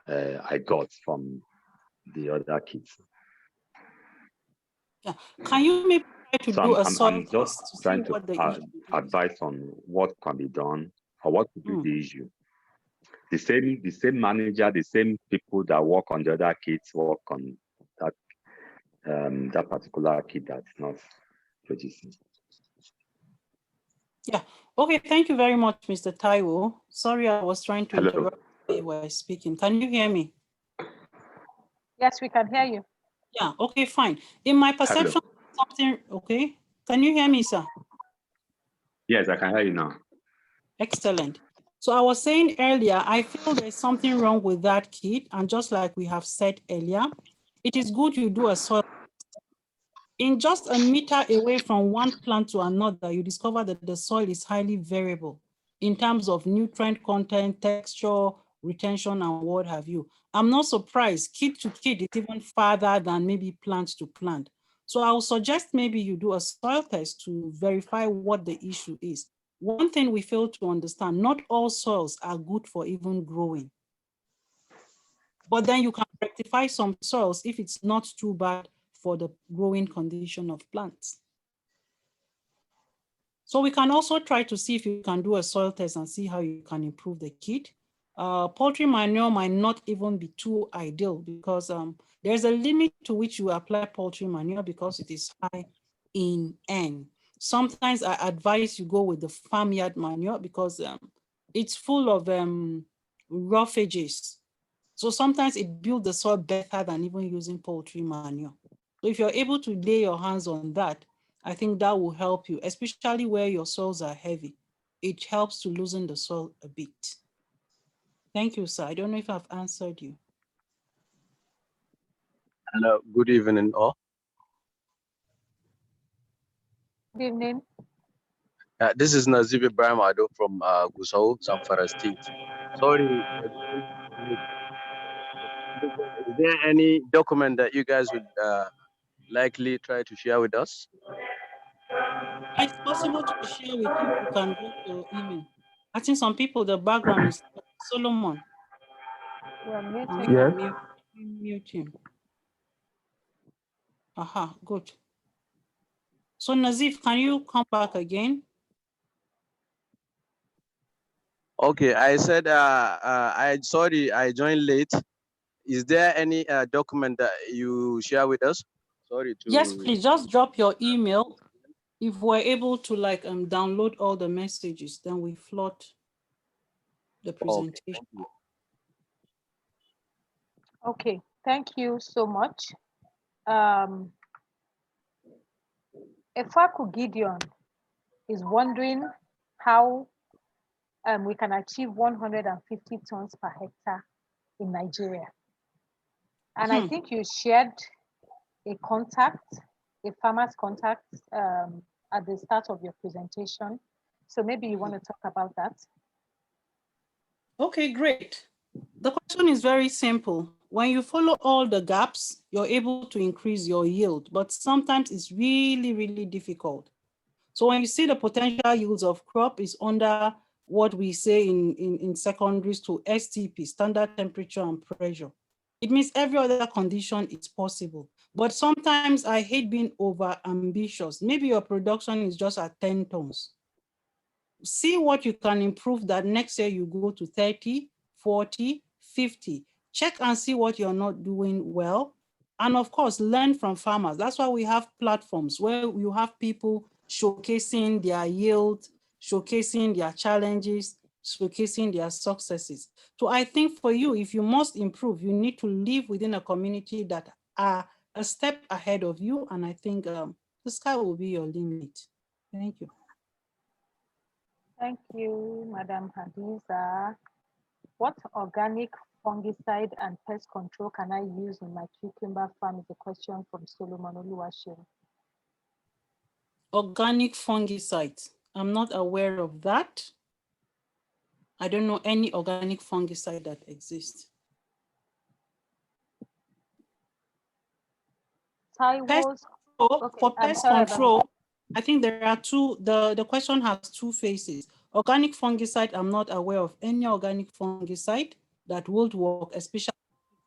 [SPEAKER 6] I got from the other kits.
[SPEAKER 3] Yeah. Can you maybe try to do a soil
[SPEAKER 6] I'm just
[SPEAKER 3] test to
[SPEAKER 6] trying
[SPEAKER 3] see what the
[SPEAKER 6] to advise on what can be done or what could be the issue. The same manager, the same people that work on the other kits work on that particular kit that's not producing.
[SPEAKER 3] Yeah. Okay. Thank you very much, Mr. Taiwo. Sorry, I was trying to interrupt while you were speaking. Can you hear me?
[SPEAKER 1] Yes, we can hear you.
[SPEAKER 3] Yeah. Okay. Fine. In my perception, something. Okay. Can you hear me, sir?
[SPEAKER 6] Yes, I can hear you now.
[SPEAKER 3] Excellent. So I was saying earlier, I feel there's something wrong with that kit, and just like we have said earlier, it is good you do a soil. In just a meter away from one plant to another, you discover that the soil is highly variable in terms of nutrient content, texture, retention, and what have you. I'm not surprised. Kid to kid is even farther than maybe plant to plant. So I would suggest maybe you do a soil test to verify what the issue is. One thing we fail to understand, not all soils are good for even growing. But then you can rectify some soils if it's not too bad for the growing condition of plants. So we can also try to see if you can do a soil test and see how you can improve the kit. Poultry manure might not even be too ideal because there's a limit to which you apply poultry manure because it is high in N. Sometimes I advise you go with the farmyard manure because it's full of roughages. So sometimes it builds the soil better than even using poultry manure. So if you're able to lay your hands on that, I think that will help you, especially where your soils are heavy. It helps to loosen the soil a bit. Thank you, sir. I don't know if I've answered you.
[SPEAKER 8] Hello, good evening all.
[SPEAKER 1] Good evening.
[SPEAKER 8] This is Nazib Ibrahim Ado from Gusau, Zamfara State. Sorry, is there any document that you guys would likely try to share with us?
[SPEAKER 3] It's possible to share with you. You can drop your email. I think some people, the background is Solomon.
[SPEAKER 1] Yes.
[SPEAKER 3] Mute him. Aha, good. So Nazif, can you come back again?
[SPEAKER 8] Okay, I said sorry, I joined late. Is there any document that you share with us? Sorry to.
[SPEAKER 3] Yes, please just drop your email. If we're able to like download all the messages, then we flood the presentation.
[SPEAKER 1] Okay, thank you so much. Efaku Gideon is wondering how we can achieve 150 tons per hectare in Nigeria. And I think you shared a contact, a farmer's contact at the start of your presentation. So maybe you want to talk about that.
[SPEAKER 3] Okay, great. The question is very simple. When you follow all the gaps, you're able to increase your yield, but sometimes it's really, really difficult. So when you see the potential yields of crop is under what we say in secondaries to STP, standard temperature and pressure. It means every other condition is possible. But sometimes I hate being over ambitious. Maybe your production is just at 10 tons. See what you can improve that next year you go to 30, 40, 50. Check and see what you're not doing well. And of course, learn from farmers. That's why we have platforms where you have people showcasing their yield, showcasing their challenges, showcasing their successes. So I think for you, if you must improve, you need to live within a community that are a step ahead of you. And I think the sky will be your limit. Thank you.
[SPEAKER 1] Thank you, Madam Hadiza. What organic fungicide and pest control can I use in my cucumber farm is a question from Solomon Oluwaseun.
[SPEAKER 3] Organic fungicide. I'm not aware of that. I don't know any organic fungicide that exists.
[SPEAKER 1] Taiwo's,
[SPEAKER 3] for pest control, I think there are two, the question has two phases. Organic fungicide, I'm not aware of any organic fungicide that would work, especially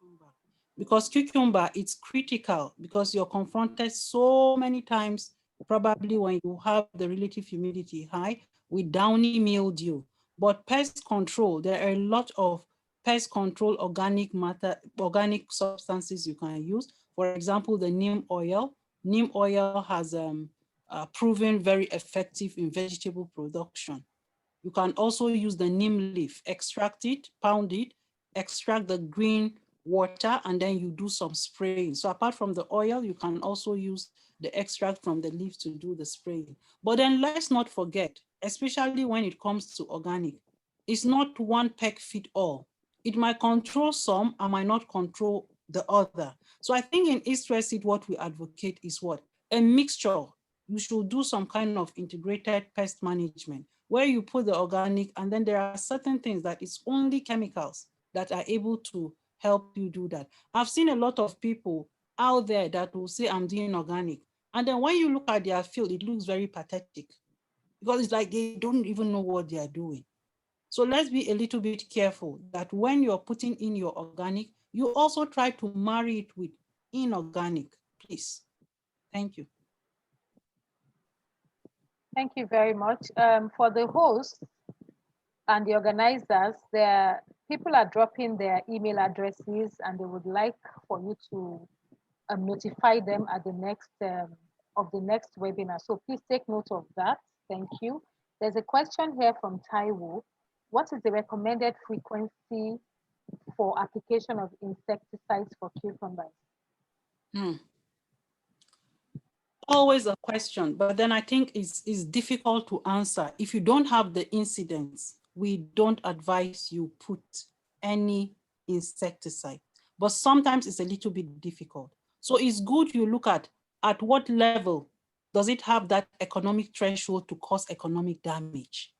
[SPEAKER 3] cucumber. Because cucumber, it's critical because you're confronted so many times, probably when you have the relative humidity high, with downy mildew. But pest control, there are a lot of pest control organic matter, organic substances you can use. For example, the neem oil. Neem oil has proven very effective in vegetable production. You can also use the neem leaf, extract it, pound it, extract the green water, and then you do some spraying. So apart from the oil, you can also use the extract from the leaf to do the spraying. But then let's not forget, especially when it comes to organic, it's not one peg fit all. It might control some, I might not control the other. So I think in East West Seed, what we advocate is what? A mixture. You should do some kind of integrated pest management where you put the organic, and then there are certain things that it's only chemicals that are able to help you do that. I've seen a lot of people out there that will say, I'm doing organic. And then when you look at their field, it looks very pathetic because it's like they don't even know what they are doing. So let's be a little bit careful that when you're putting in your organic, you also try to marry it with inorganic, please. Thank you.
[SPEAKER 1] Thank you very much. For the hosts and the organizers, people are dropping their email addresses and they would like for you to notify them at the next webinar. So please take note of that. Thank you. There's a question here from Taiwo. What is the recommended frequency for application of insecticides for cucumbers?
[SPEAKER 3] Always a question, but then I think it's difficult to answer. If you don't have the incidents, we don't advise you put any insecticide, but sometimes it's a little bit difficult. So it's good you look at what level does it have that economic threshold to cause economic damage.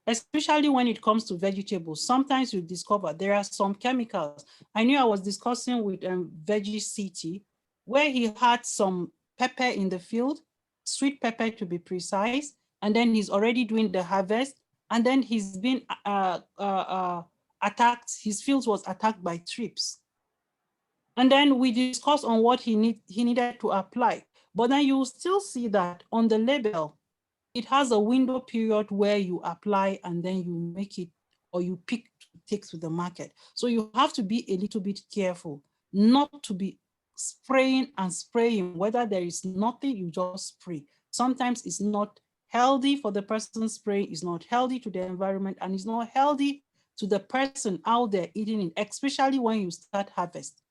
[SPEAKER 3] Especially when it comes to vegetables, sometimes you discover there are some chemicals. I knew I was discussing with Veggie City where he had some pepper in the field, sweet pepper to be precise, and then he's already doing the harvest, and then he's been attacked, his field was attacked by thrips. And then we discussed on what he needed to apply. But then you will still see that on the label, it has a window period where you apply and then you make it or you pick to take to the market. So you have to be a little bit careful not to be spraying and spraying, whether there is nothing, you just spray. Sometimes it's not healthy for the person spraying, it's not healthy to the environment, and it's not healthy to the person out there eating it, especially when you start harvest.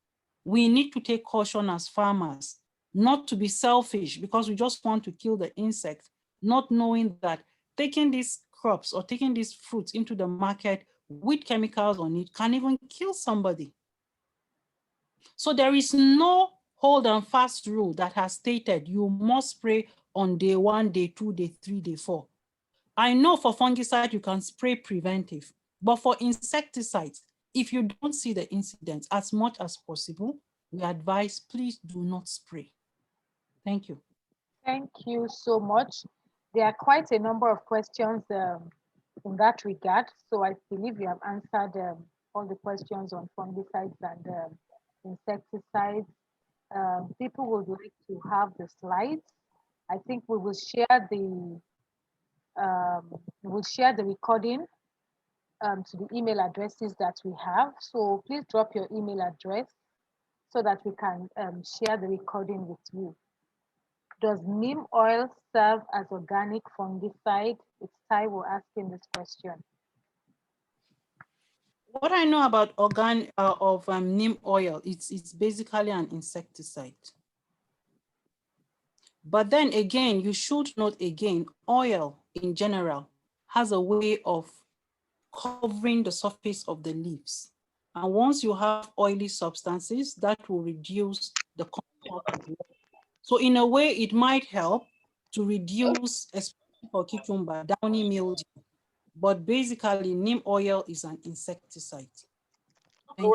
[SPEAKER 3] We need to take caution as farmers, not to be selfish because we just want to kill the insect, not knowing that taking these crops or taking these fruits into the market with chemicals on it can even kill somebody. So there is no hold and fast rule that has stated you must spray on day 1, day 2, day 3, day 4. I know for fungicide, you can spray preventive, but for insecticides, if you don't see the incidents as much as possible, we advise, please do not spray. Thank you.
[SPEAKER 1] Thank you so much. There are quite a number of questions in that regard. So I believe you have answered all the questions on fungicides and insecticides. People would like to have the slides. I think we will share the recording to the email addresses that we have. So please drop your email address so that we can share the recording with you. Does neem oil serve as organic fungicide? It's Taiwo asking this question.
[SPEAKER 3] What I know about neem oil, it's basically an insecticide. But then again, you should note again, oil in general has a way of covering the surface of the leaves. And once you have oily substances, that will reduce the content of water. So in a way, it might help to reduce, especially for cucumber, downy mildew. But basically, neem oil is an insecticide. Thank you.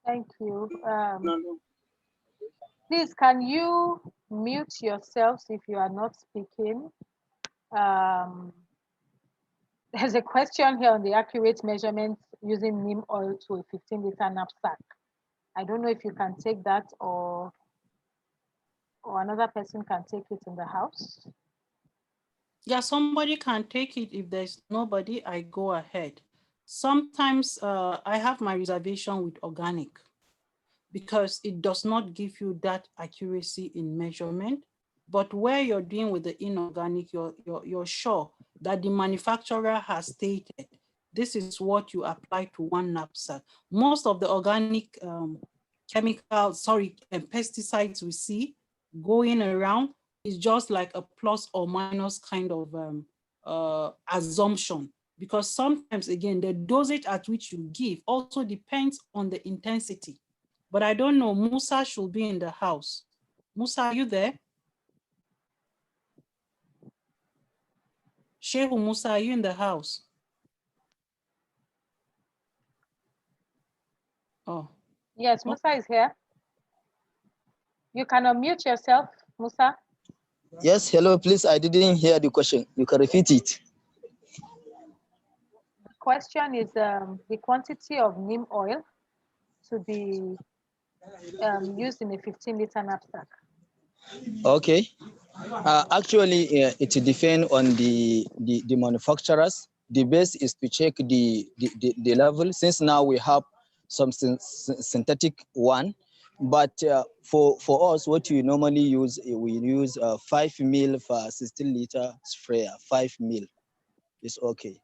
[SPEAKER 1] Thank you. Please, can you mute yourselves if you are not speaking? There's a question here on the accurate measurement using neem oil to a 15-liter knapsack. I don't know if you can take that or another person can take it in the house.
[SPEAKER 3] Yeah, somebody can take it. If there's nobody, I go ahead. Sometimes I have my reservation with organic because it does not give you that accuracy in measurement. But where you're dealing with the inorganic, you're sure that the manufacturer has stated this is what you apply to one knapsack. Most of the organic pesticides we see going around is just like a plus or minus kind of assumption, because sometimes, again, the dosage at which you give also depends on the intensity. But I don't know, Musa should be in the house. Musa, are you there? Shehu Musa, are you in the house? Oh.
[SPEAKER 1] Yes, Musa is here. You can unmute yourself, Musa.
[SPEAKER 9] Yes, hello, please. I didn't hear the question. You can repeat it.
[SPEAKER 1] The question is the quantity of neem oil to be used in a 15-liter knapsack.
[SPEAKER 9] Okay. Actually, it depends on the manufacturers. The best is to check the level, since now we have some synthetic one. But for us, what we normally use, we use 5 mil per 16 liter sprayer. 5 mil is okay.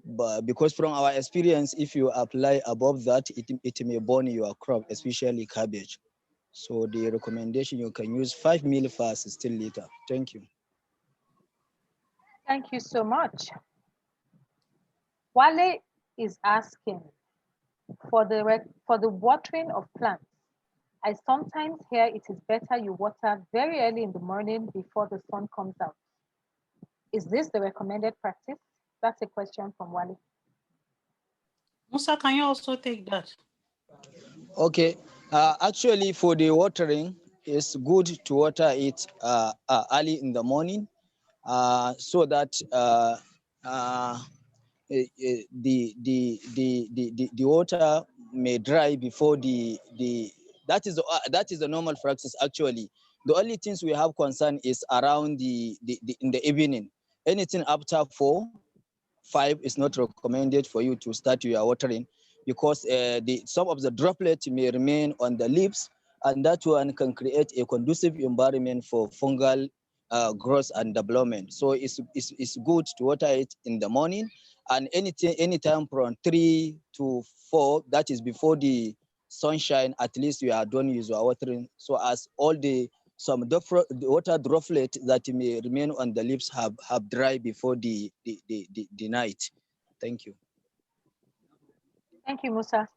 [SPEAKER 9] But because from our experience, if you apply above that, it may burn your crop, especially cabbage. So the recommendation, you can use 5 mil per 16 liter. Thank you.
[SPEAKER 1] Thank you so much. Wale is asking for the watering of plants. I sometimes hear it is better you water very early in the morning before the sun comes out. Is this the recommended practice? That's a question from Wale.
[SPEAKER 3] Musa, can you also take that?
[SPEAKER 9] Okay. Actually, for the watering, it's good to water it early in the morning, so that the water may dry before that is the normal practice. Actually, the only things we have concern is around in the evening. Anything after 4, 5 is not recommended for you to start your watering, because some of the droplets may remain on the leaves, and that one can create a conducive environment for fungal growth and development. So it's good to water it in the morning, and anytime from 3 to 4, that is before the sunshine, at least you are done with your watering, so as all the water droplet that may remain on the leaves have dry before the night. Thank you.
[SPEAKER 1] Thank you, Musa.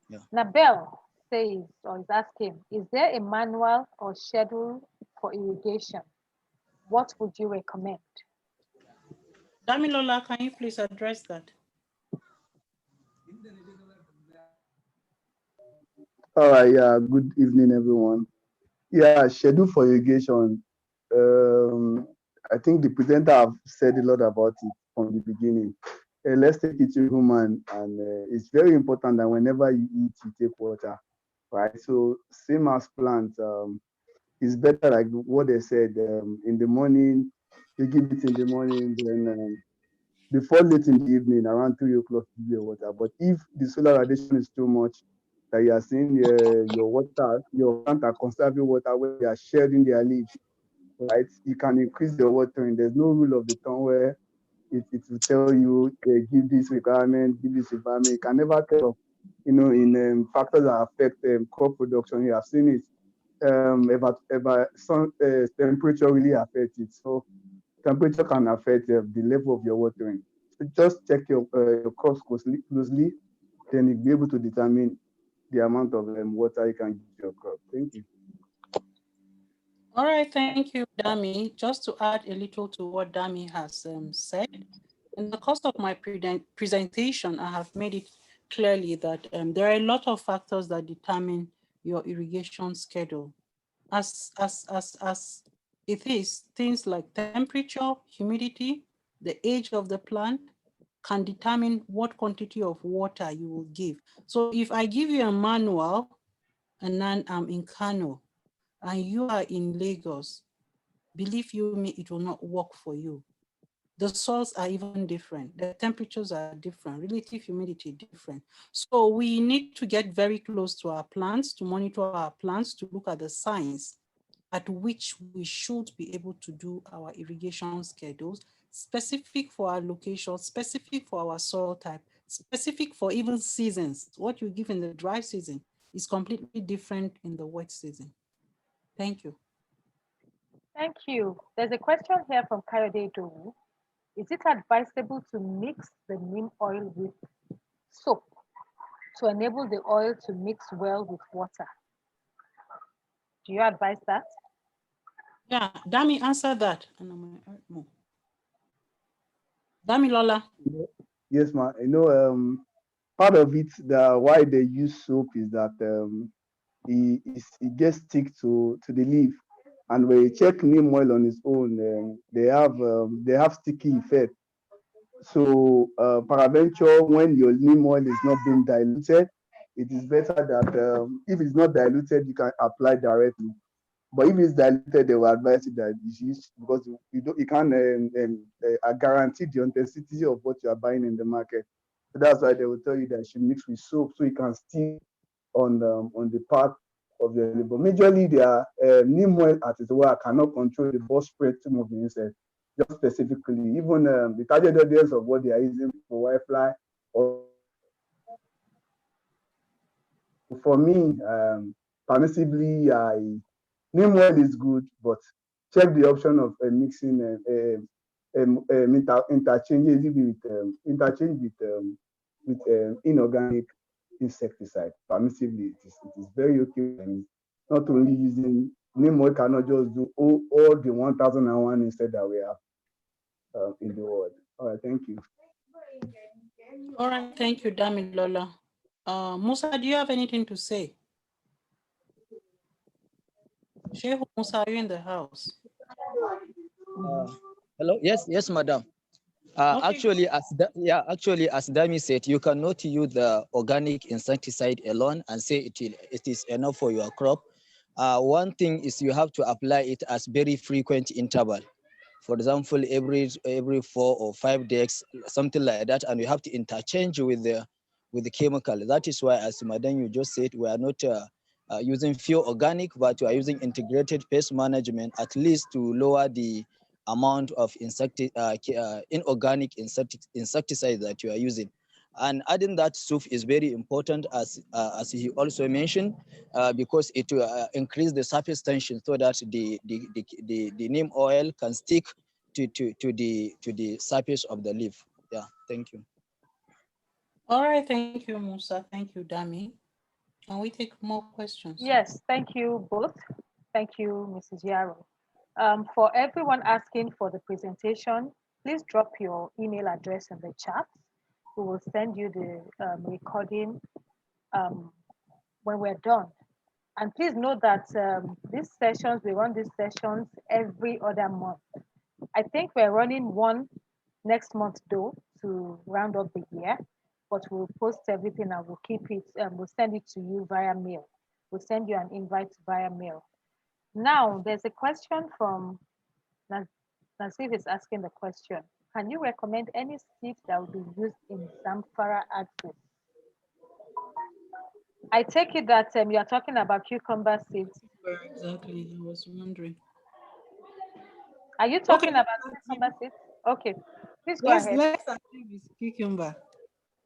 [SPEAKER 9] Yeah.
[SPEAKER 1] Nabel says or is asking, is there a manual or schedule for irrigation? What would you recommend?
[SPEAKER 3] Damilola, can you please address that?
[SPEAKER 10] All right, yeah, good evening, everyone. Yeah, schedule for irrigation. I think the presenter have said a lot about it from the beginning. Let's take it to human, and it's very important that whenever you eat, you take water, right? So same as plants, it's better like what they said, in the morning, you give it in the morning, then before late in the evening, around 3 o'clock, you give your water. But if the solar radiation is too much, that you are seeing your water, your plant are conserving water where they are shedding their leaves, right? You can increase your watering. There's no rule of the thumb where it will tell you, give this requirement, give this requirement. You can never tell, in factors that affect crop production. You have seen it. About sun temperature really affects it. So temperature can affect the level of your watering. So just check your crops closely, then you'll be able to determine the amount of water you can give to your crop. Thank you.
[SPEAKER 3] All right, thank you, Dami. Just to add a little to what Dami has said, in the course of my presentation, I have made it clearly that there are a lot of factors that determine your irrigation schedule. As it is, things like temperature, humidity, the age of the plant can determine what quantity of water you will give. So if I give you a manual and then I'm in Kano and you are in Lagos, believe you me, it will not work for you. The soils are even different. The temperatures are different, relative humidity different. So we need to get very close to our plants, to monitor our plants, to look at the signs at which we should be able to do our irrigation schedules, specific for our location, specific for our soil type, specific for even seasons. What you give in the dry season is completely different in the wet season. Thank you.
[SPEAKER 1] Thank you. There's a question here from Kayode Dowu. Is it advisable to mix the neem oil with soap to enable the oil to mix well with water? Do you advise that?
[SPEAKER 3] Yeah, Dami, answer that. Dami Lola.
[SPEAKER 10] Yes, ma'am. Part of it, why they use soap is that it gets stick to the leaf, and when you check neem oil on its own, they have sticky effect. So peradventure, when your neem oil is not being diluted, it is better that if it's not diluted, you can apply directly. But if it's diluted, they will advise you that it's used, because you can't guarantee the authenticity of what you are buying in the market. So that's why they will tell you that you should mix with soap so you can stick on the part of your label. Majorly, their neem oil at its well cannot control the ball spectrum of the insect, just specifically. Even the target audience of what they are using for whitefly, or for me, permissibly, neem oil is good, but check the option of mixing interchange with inorganic insecticide. Permissibly, it is very okay. And not only using neem oil cannot just do all the 1001 insect that we have in the world. All right, thank you.
[SPEAKER 3] All right, thank you, Dami Lola. Musa, do you have anything to say? Sheikh Musa, are you in the house?
[SPEAKER 9] Hello. Yes, madam.
[SPEAKER 3] Okay.
[SPEAKER 9] Actually, as Dami said, you cannot use the organic insecticide alone and say it is enough for your crop. One thing is you have to apply it as very frequent interval. For example, every 4 or 5 days, something like that, and you have to interchange with with the chemical. That is why, as Madam you just said, we are not using pure organic, but we are using integrated pest management, at least to lower the amount of inorganic insecticide that you are using. And adding that SUF is very important, as he also mentioned, because it will increase the surface tension so that the neem oil can stick to the surface of the leaf. Yeah, thank you.
[SPEAKER 3] All right, thank you, Musa. Thank you, Dami. Can we take more questions?
[SPEAKER 1] Yes, thank you both. Thank you, Mrs. Yarrow. For everyone asking for the presentation, please drop your email address in the chat. We will send you the recording when we're done. And please note that these sessions, we run these sessions every other month. I think we're running one next month though to round up the year, but we'll post everything and we'll keep it, we'll send it to you via mail. We'll send you an invite via mail. Now, there's a question from Nasif is asking the question. Can you recommend any seeds that will be used in Zamfara axis? I take it that you are talking about cucumber seeds.
[SPEAKER 3] Exactly, I was wondering.
[SPEAKER 1] Are you talking about cucumber seeds? Okay, please go ahead.
[SPEAKER 3] Let's start with cucumber.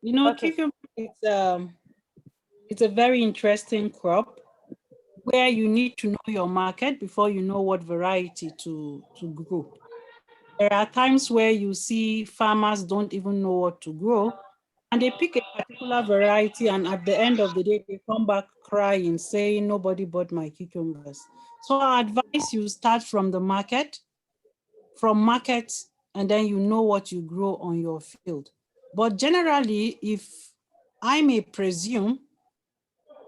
[SPEAKER 3] You know, okay. Cucumber it's a very interesting crop where you need to know your market before you know what variety to grow. There are times where you see farmers don't even know what to grow, and they pick a particular variety, and at the end of the day, they come back crying, saying, nobody bought my cucumbers. So I advise you start from the market, and then you know what you grow on your field. But generally, if I may presume,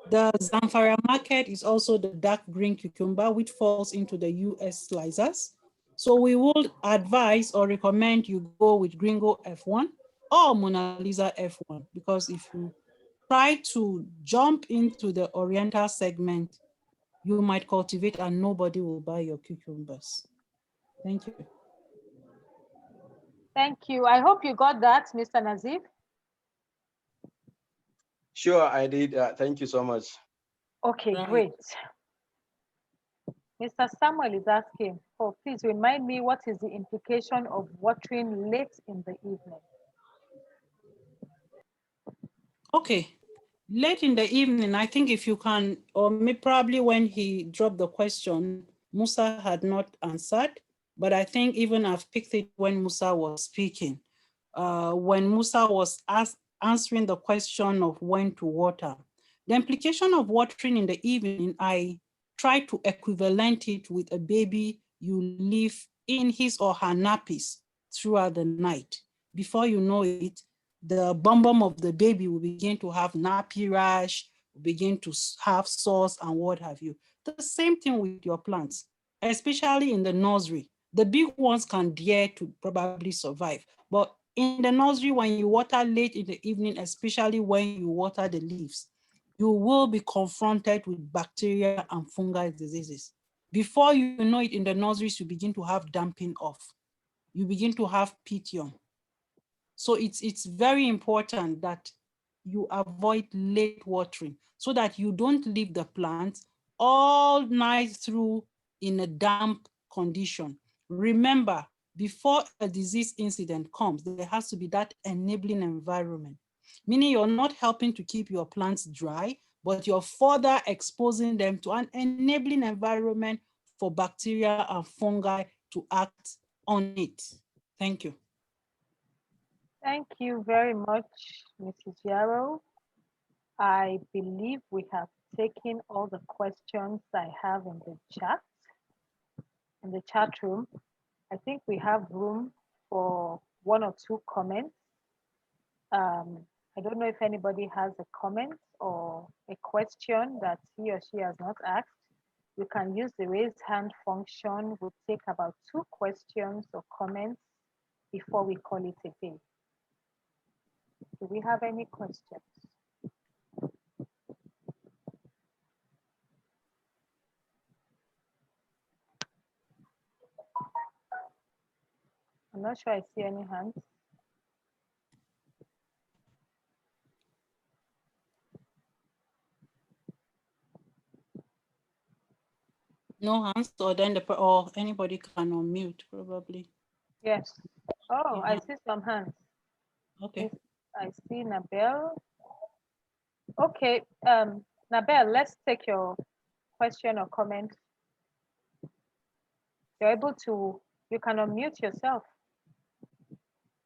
[SPEAKER 3] the Zamfara market is also the dark green cucumber, which falls into the US slicers. So we would advise or recommend you go with Gringo F1 or Mona Lisa F1, because if you try to jump into the Oriental segment, you might cultivate and nobody will buy your cucumbers. Thank you.
[SPEAKER 1] Thank you. I hope you got that, Mr. Nazif.
[SPEAKER 8] Sure, I did. Thank you so much.
[SPEAKER 1] Okay, great. Mr. Samuel is asking, please remind me, what is the implication of watering late in the evening?
[SPEAKER 3] Okay, late in the evening, I think if you can, or probably when he dropped the question, Musa had not answered, but I think even I've picked it when Musa was speaking. When Musa was answering the question of when to water. The implication of watering in the evening, I try to equivalent it with a baby you leave in his or her nappies throughout the night. Before you know it, the bum of the baby will begin to have nappy rash, will begin to have sores and what have you. The same thing with your plants, especially in the nursery. The big ones can dare to probably survive, but in the nursery, when you water late in the evening, especially when you water the leaves, you will be confronted with bacteria and fungal diseases. Before you know it, in the nurseries, you begin to have damping off. You begin to have pythium. So it's very important that you avoid late watering so that you don't leave the plants all night through in a damp condition. Remember, before a disease incident comes, there has to be that enabling environment, meaning you're not helping to keep your plants dry, but you're further exposing them to an enabling environment for bacteria and fungi to act on it. Thank you.
[SPEAKER 1] Thank you very much, Mrs. Yarrow. I believe we have taken all the questions I have in the chat room. I think we have room for one or two comments. I don't know if anybody has a comment or a question that he or she has not asked. You can use the raise hand function. We'll take about 2 questions or comments before we call it a day. Do we have any questions? I'm not sure I see any hands.
[SPEAKER 3] No hands, or then or anybody can unmute probably.
[SPEAKER 1] Yes. Oh, I
[SPEAKER 3] Yeah.
[SPEAKER 1] see some hands.
[SPEAKER 3] Okay.
[SPEAKER 1] I see Nabel. Okay, Nabel, let's take your question or comment. You're able to, you can unmute yourself.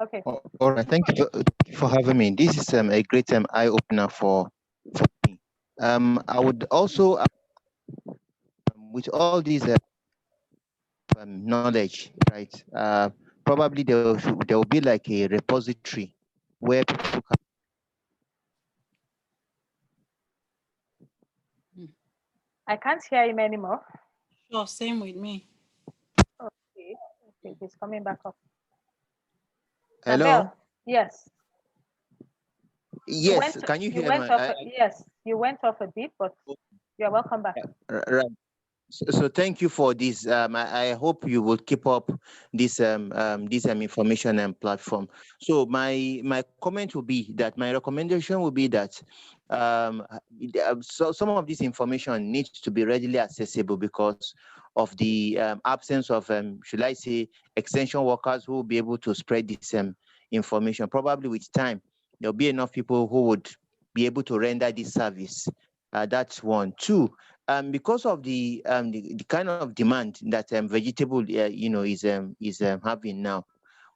[SPEAKER 1] Okay.
[SPEAKER 11] All right, thank you for having me. This is a great eye opener for me. I would also, with all these knowledge, right? Probably there will be like a repository where people can.
[SPEAKER 1] I can't hear him anymore.
[SPEAKER 3] Sure, same with me.
[SPEAKER 1] Okay, okay, he's coming back up.
[SPEAKER 11] Hello.
[SPEAKER 1] Nabel, yes.
[SPEAKER 11] Yes, can you hear me?
[SPEAKER 1] Yes, you went off a bit, but you're welcome back.
[SPEAKER 11] Right. So thank you for this. I hope you will keep up this information and platform. So my comment will be that my recommendation will be that so some of this information needs to be readily accessible because of the absence of should I say extension workers who will be able to spread this information. Probably with time there'll be enough people who would be able to render this service. That's one. Two, because of the kind of demand that vegetable is having now,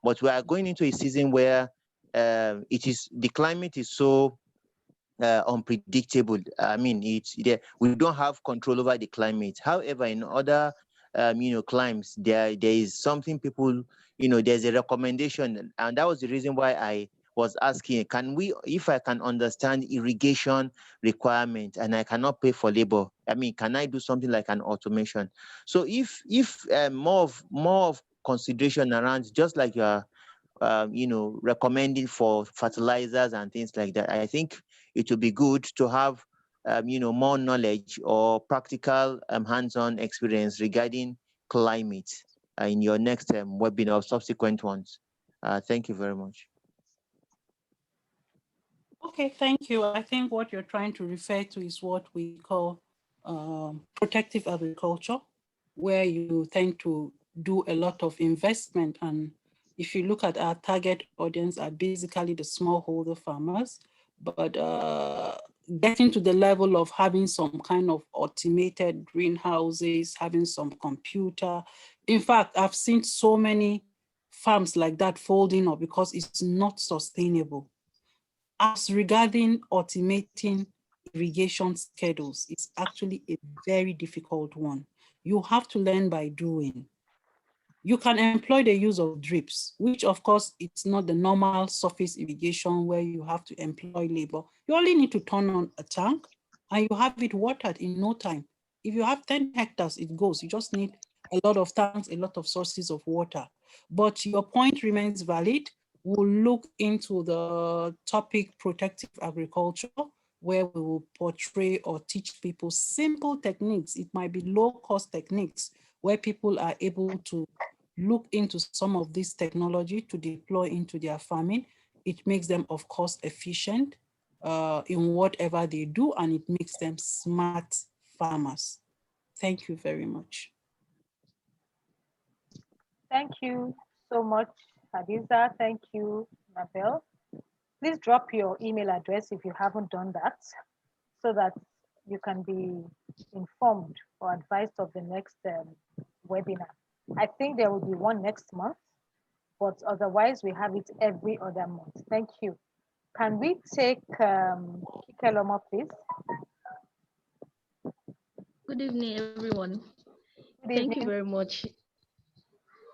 [SPEAKER 11] but we are going into a season where the climate is so unpredictable. I mean, we don't have control over the climate. However, in other climes, there is something people, there's a recommendation, and that was the reason why I was asking, if I can understand irrigation requirement and I cannot pay for labor, I mean, can I do something like an automation? So if more of consideration around, just like you're recommending for fertilizers and things like that, I think it would be good to have more knowledge or practical hands-on experience regarding climate in your next webinar or subsequent ones. Thank you very much.
[SPEAKER 3] Okay, thank you. I think what you're trying to refer to is what we call protective agriculture, where you tend to do a lot of investment. And if you look at our target audience are basically the smallholder farmers, but getting to the level of having some kind of automated greenhouses, having some computer. In fact, I've seen so many farms like that folding up because it's not sustainable. As regarding automating irrigation schedules, it's actually a very difficult one. You have to learn by doing. You can employ the use of drips, which of course it's not the normal surface irrigation where you have to employ labor. You only need to turn on a tank and you have it watered in no time. If you have 10 hectares, it goes. You just need a lot of tanks, a lot of sources of water. But your point remains valid. We'll look into the topic protective agriculture, where we will portray or teach people simple techniques. It might be low-cost techniques where people are able to look into some of this technology to deploy into their farming. It makes them, of course, efficient in whatever they do, and it makes them smart farmers. Thank you very much.
[SPEAKER 1] Thank you so much, Hadiza. Thank you, Nabel. Please drop your email address if you haven't done that, so that you can be informed or advised of the next webinar. I think there will be one next month, but otherwise we have it every other month. Thank you. Can we take Kikeloma, please?
[SPEAKER 12] Good evening, everyone.
[SPEAKER 1] Good
[SPEAKER 12] Thank you
[SPEAKER 1] evening.
[SPEAKER 12] very much.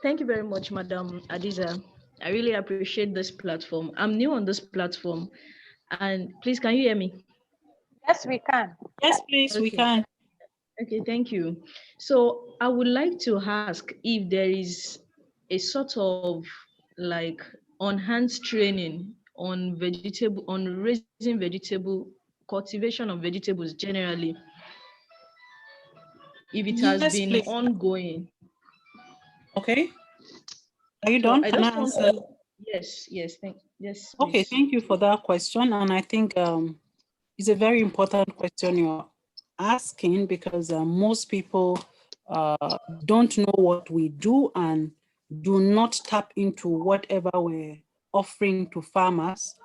[SPEAKER 12] Thank you very much, Madam Adiza. I really appreciate this platform. I'm new on this platform. And please, can you hear me?
[SPEAKER 1] Yes, we can.
[SPEAKER 3] Yes, please, we can.
[SPEAKER 12] Okay, thank you. So I would like to ask if there is a sort of like enhanced training on raising vegetable, cultivation of vegetables generally, if it has been
[SPEAKER 3] please.
[SPEAKER 12] ongoing.
[SPEAKER 3] Okay. Are you
[SPEAKER 12] So
[SPEAKER 3] done?
[SPEAKER 12] I
[SPEAKER 3] Can I
[SPEAKER 12] just want
[SPEAKER 3] answer?
[SPEAKER 12] to, yes, yes,
[SPEAKER 3] Okay,
[SPEAKER 12] please.
[SPEAKER 3] thank you for that question. And I think it's a very important question you're asking, because most people don't know what we do and do not tap into whatever we're offering to farmers.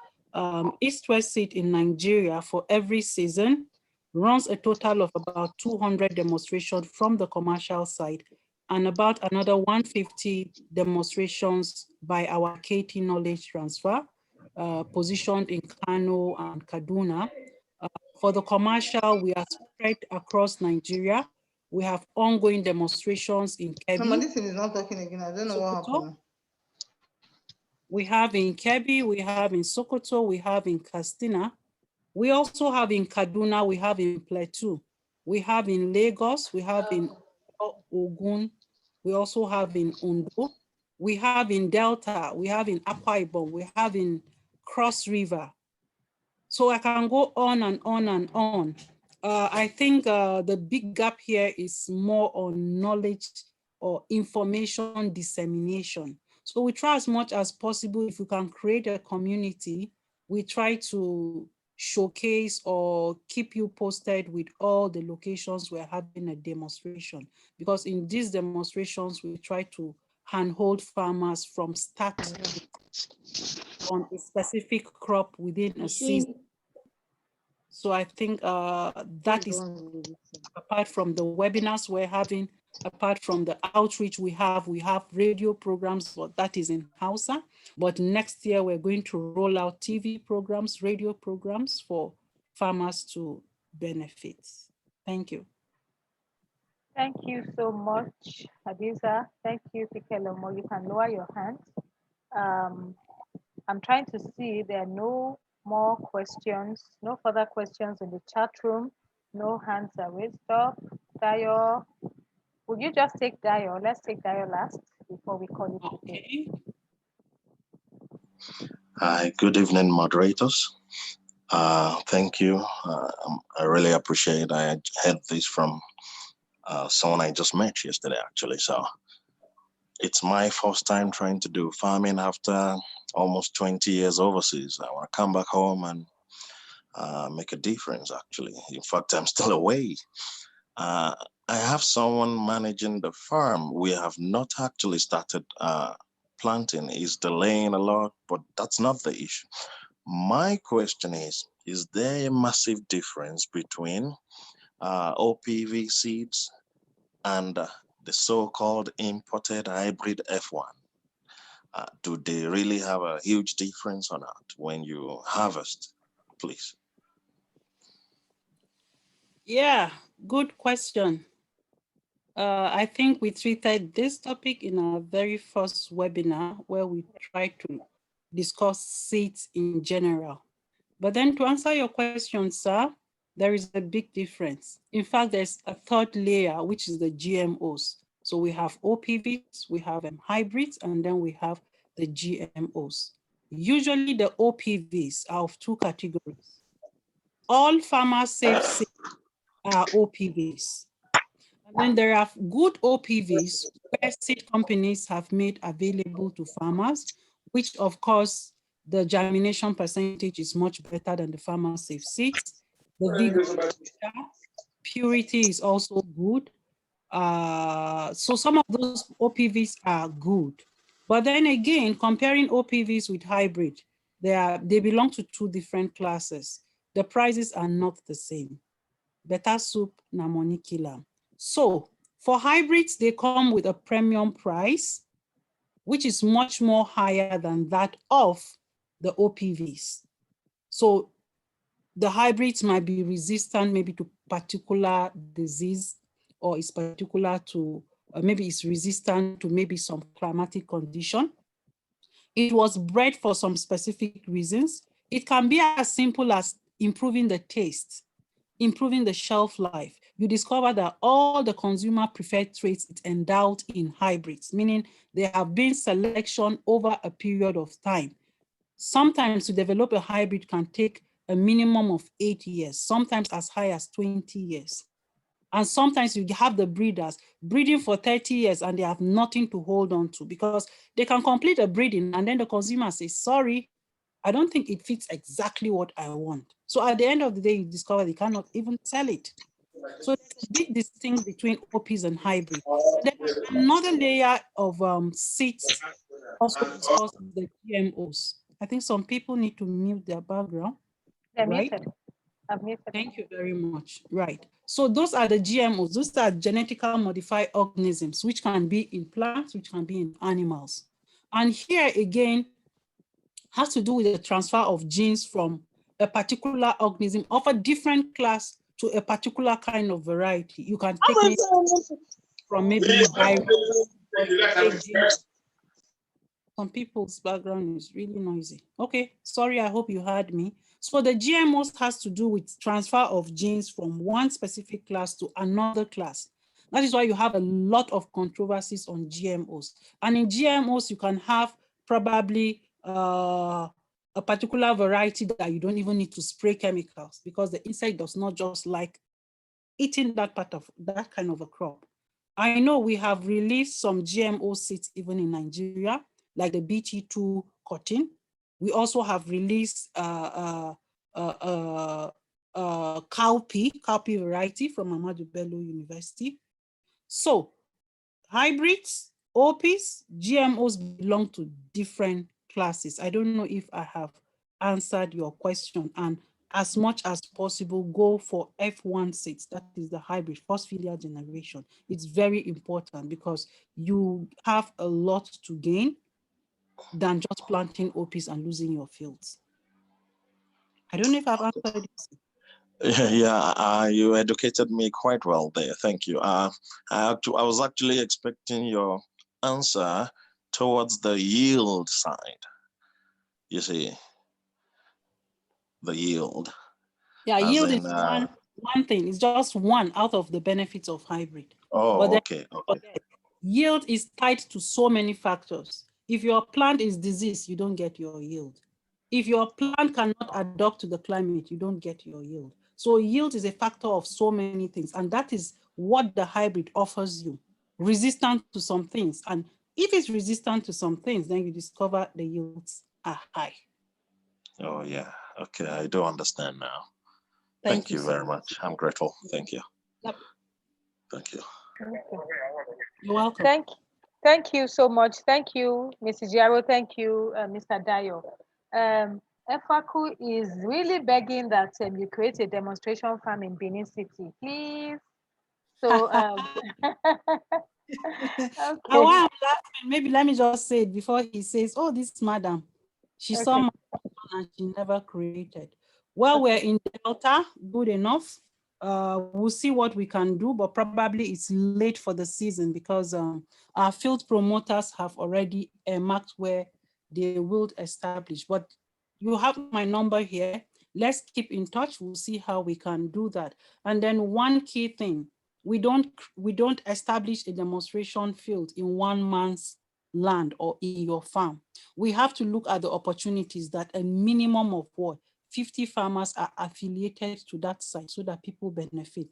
[SPEAKER 3] East-West Seed in Nigeria for every season runs a total of about 200 demonstrations from the commercial side and about another 150 demonstrations by our KT knowledge transfer positioned in Kano and Kaduna. For the commercial, we are spread across Nigeria. We have ongoing demonstrations in Kebbi.
[SPEAKER 13] Somebody is not talking again. I don't know what happened.
[SPEAKER 3] We have in Kebbi, we have in Sokoto, we have in Katsina. We also have in Kaduna, we have in Plateau. We have in Lagos, we have in Ogun. We also have in Ondo. We have in Delta, we have in Akwa Ibom, we have in Cross River. So I can go on and on and on. I think the big gap here is more on knowledge or information dissemination. So we try as much as possible, if we can create a community, we try to showcase or keep you posted with all the locations we're having a demonstration. Because in these demonstrations, we try to handhold farmers from start on a specific crop within a season. So I think that is, apart from the webinars we're having, apart from the outreach we have radio programs, but that is in Hausa. But next year, we're going to roll out TV programs, radio programs for farmers to benefit. Thank you.
[SPEAKER 1] Thank you so much, Hadiza. Thank you, Pikelomo. You can lower your hand. I'm trying to see there are no more questions, no further questions in the chat room. No hands are raised up. Dayo, would you just take Dayo? Let's take Dayo last before we call it a day.
[SPEAKER 14] Hi, good evening, moderators. Thank you. I really appreciate it. I heard this from someone I just met yesterday, actually. So it's my first time trying to do farming after almost 20 years overseas. I want to come back home and make a difference, actually. In fact, I'm still away. I have someone managing the farm. We have not actually started planting. It's delaying a lot, but that's not the issue. My question is there a massive difference between OPV seeds and the so-called imported hybrid F1? Do they really have a huge difference or not when you harvest, please?
[SPEAKER 3] Yeah, good question. I think we treated this topic in our very first webinar where we tried to discuss seeds in general. But then to answer your question, sir, there is a big difference. In fact, there's a third layer, which is the GMOs. So we have OPVs, we have hybrids, and then we have the GMOs. Usually the OPVs are of two categories. All farmer-safe seeds are OPVs. And then there are good OPVs where seed companies have made available to farmers, which of course, the germination percentage is much better than the farmer-safe seeds. The vigor, purity is also good. So some of those OPVs are good. But then again, comparing OPVs with hybrid, they belong to two different classes. The prices are not the same. Better soup, na money killer. So for hybrids, they come with a premium price, which is much more higher than that of the OPVs. So the hybrids might be resistant maybe to particular disease, or is particular to, maybe it's resistant to maybe some climatic condition. It was bred for some specific reasons. It can be as simple as improving the taste, improving the shelf life. You discover that all the consumer preferred traits it's endowed in hybrids, meaning there have been selection over a period of time. Sometimes to develop a hybrid can take a minimum of 8 years, sometimes as high as 20 years. And sometimes you have the breeders breeding for 30 years and they have nothing to hold on to because they can complete a breeding and then the consumer says, sorry, I don't think it fits exactly what I want. So at the end of the day, you discover they cannot even sell it. So there's a big distinction between OPs and hybrid. But then another layer of seeds also discusses the GMOs. I think some people need to mute their background.
[SPEAKER 1] They're
[SPEAKER 3] right?
[SPEAKER 1] muted. I've muted.
[SPEAKER 3] Thank you very much. Right. So those are the GMOs. Those are genetically modified organisms, which can be in plants, which can be in animals. And here again, has to do with the transfer of genes from a particular organism of a different class to a particular kind of variety. You can take maybe from maybe virus, or you take genes. Some people's background is really noisy. Okay, sorry, I hope you heard me. So the GMOs has to do with transfer of genes from one specific class to another class. That is why you have a lot of controversies on GMOs. And in GMOs, you can have probably a particular variety that you don't even need to spray chemicals because the insect does not just like eating that part of that kind of a crop. I know we have released some GMO seeds even in Nigeria, like the BT2 cotton. We also have released cowpea variety from Ahmadu Bello University. So hybrids, OPs, GMOs belong to different classes. I don't know if I have answered your question, and as much as possible, go for F1 seeds. That is the hybrid, first filial generation. It's very important because you have a lot to gain than just planting OPs and losing your fields. I don't know if I've answered this.
[SPEAKER 14] Yeah, you educated me quite well there. Thank you. I was actually expecting your answer towards the yield side. You see, the yield.
[SPEAKER 3] Yeah, yield is one thing. It's just one out of the benefits of hybrid.
[SPEAKER 14] Oh,
[SPEAKER 3] but then,
[SPEAKER 14] okay.
[SPEAKER 3] yield is tied to so many factors. If your plant is diseased, you don't get your yield. If your plant cannot adapt to the climate, you don't get your yield. So yield is a factor of so many things, and that is what the hybrid offers you. Resistant to some things. And if it's resistant to some things, then you discover the yields are high.
[SPEAKER 14] Oh, yeah. Okay, I do understand now.
[SPEAKER 3] Thank
[SPEAKER 14] you very much. I'm grateful. Thank you.
[SPEAKER 3] Yep.
[SPEAKER 14] Thank you.
[SPEAKER 3] You're welcome.
[SPEAKER 1] Thank you so much. Thank you, Mrs. Yaro. Thank you, Mr. Dayo. Efaku is really begging that you create a demonstration farm in Benin City, please. So,
[SPEAKER 3] Okay. Why I'm laughing, maybe let me just say it before he says, oh, this madam, she saw my and she never created. Well, we're in Delta, good enough. We'll see what we can do, but probably it's late for the season because our field promoters have already marked where they will establish. But you have my number here. Let's keep in touch. We'll see how we can do that. And then one key thing, we don't establish a demonstration field in one man's land or in your farm. We have to look at the opportunities that a minimum of 50 farmers are affiliated to that site so that people benefit.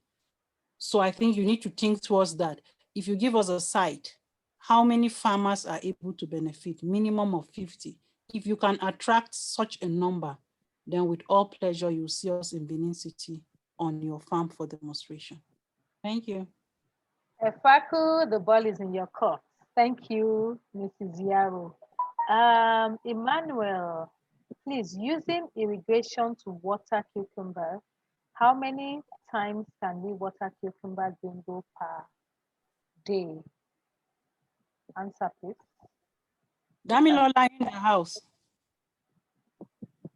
[SPEAKER 3] So I think you need to think towards that. If you give us a site, how many farmers are able to benefit? Minimum of 50. If you can attract such a number, then with all pleasure, you'll see us in Benin City on your farm for demonstration. Thank you.
[SPEAKER 1] Efaku, the ball is in your court. Thank you, Mrs. Yaro. Emmanuel, please, using irrigation to water cucumber, how many times can we water cucumber bingo per day? Answer, please.
[SPEAKER 3] Damilola in the house.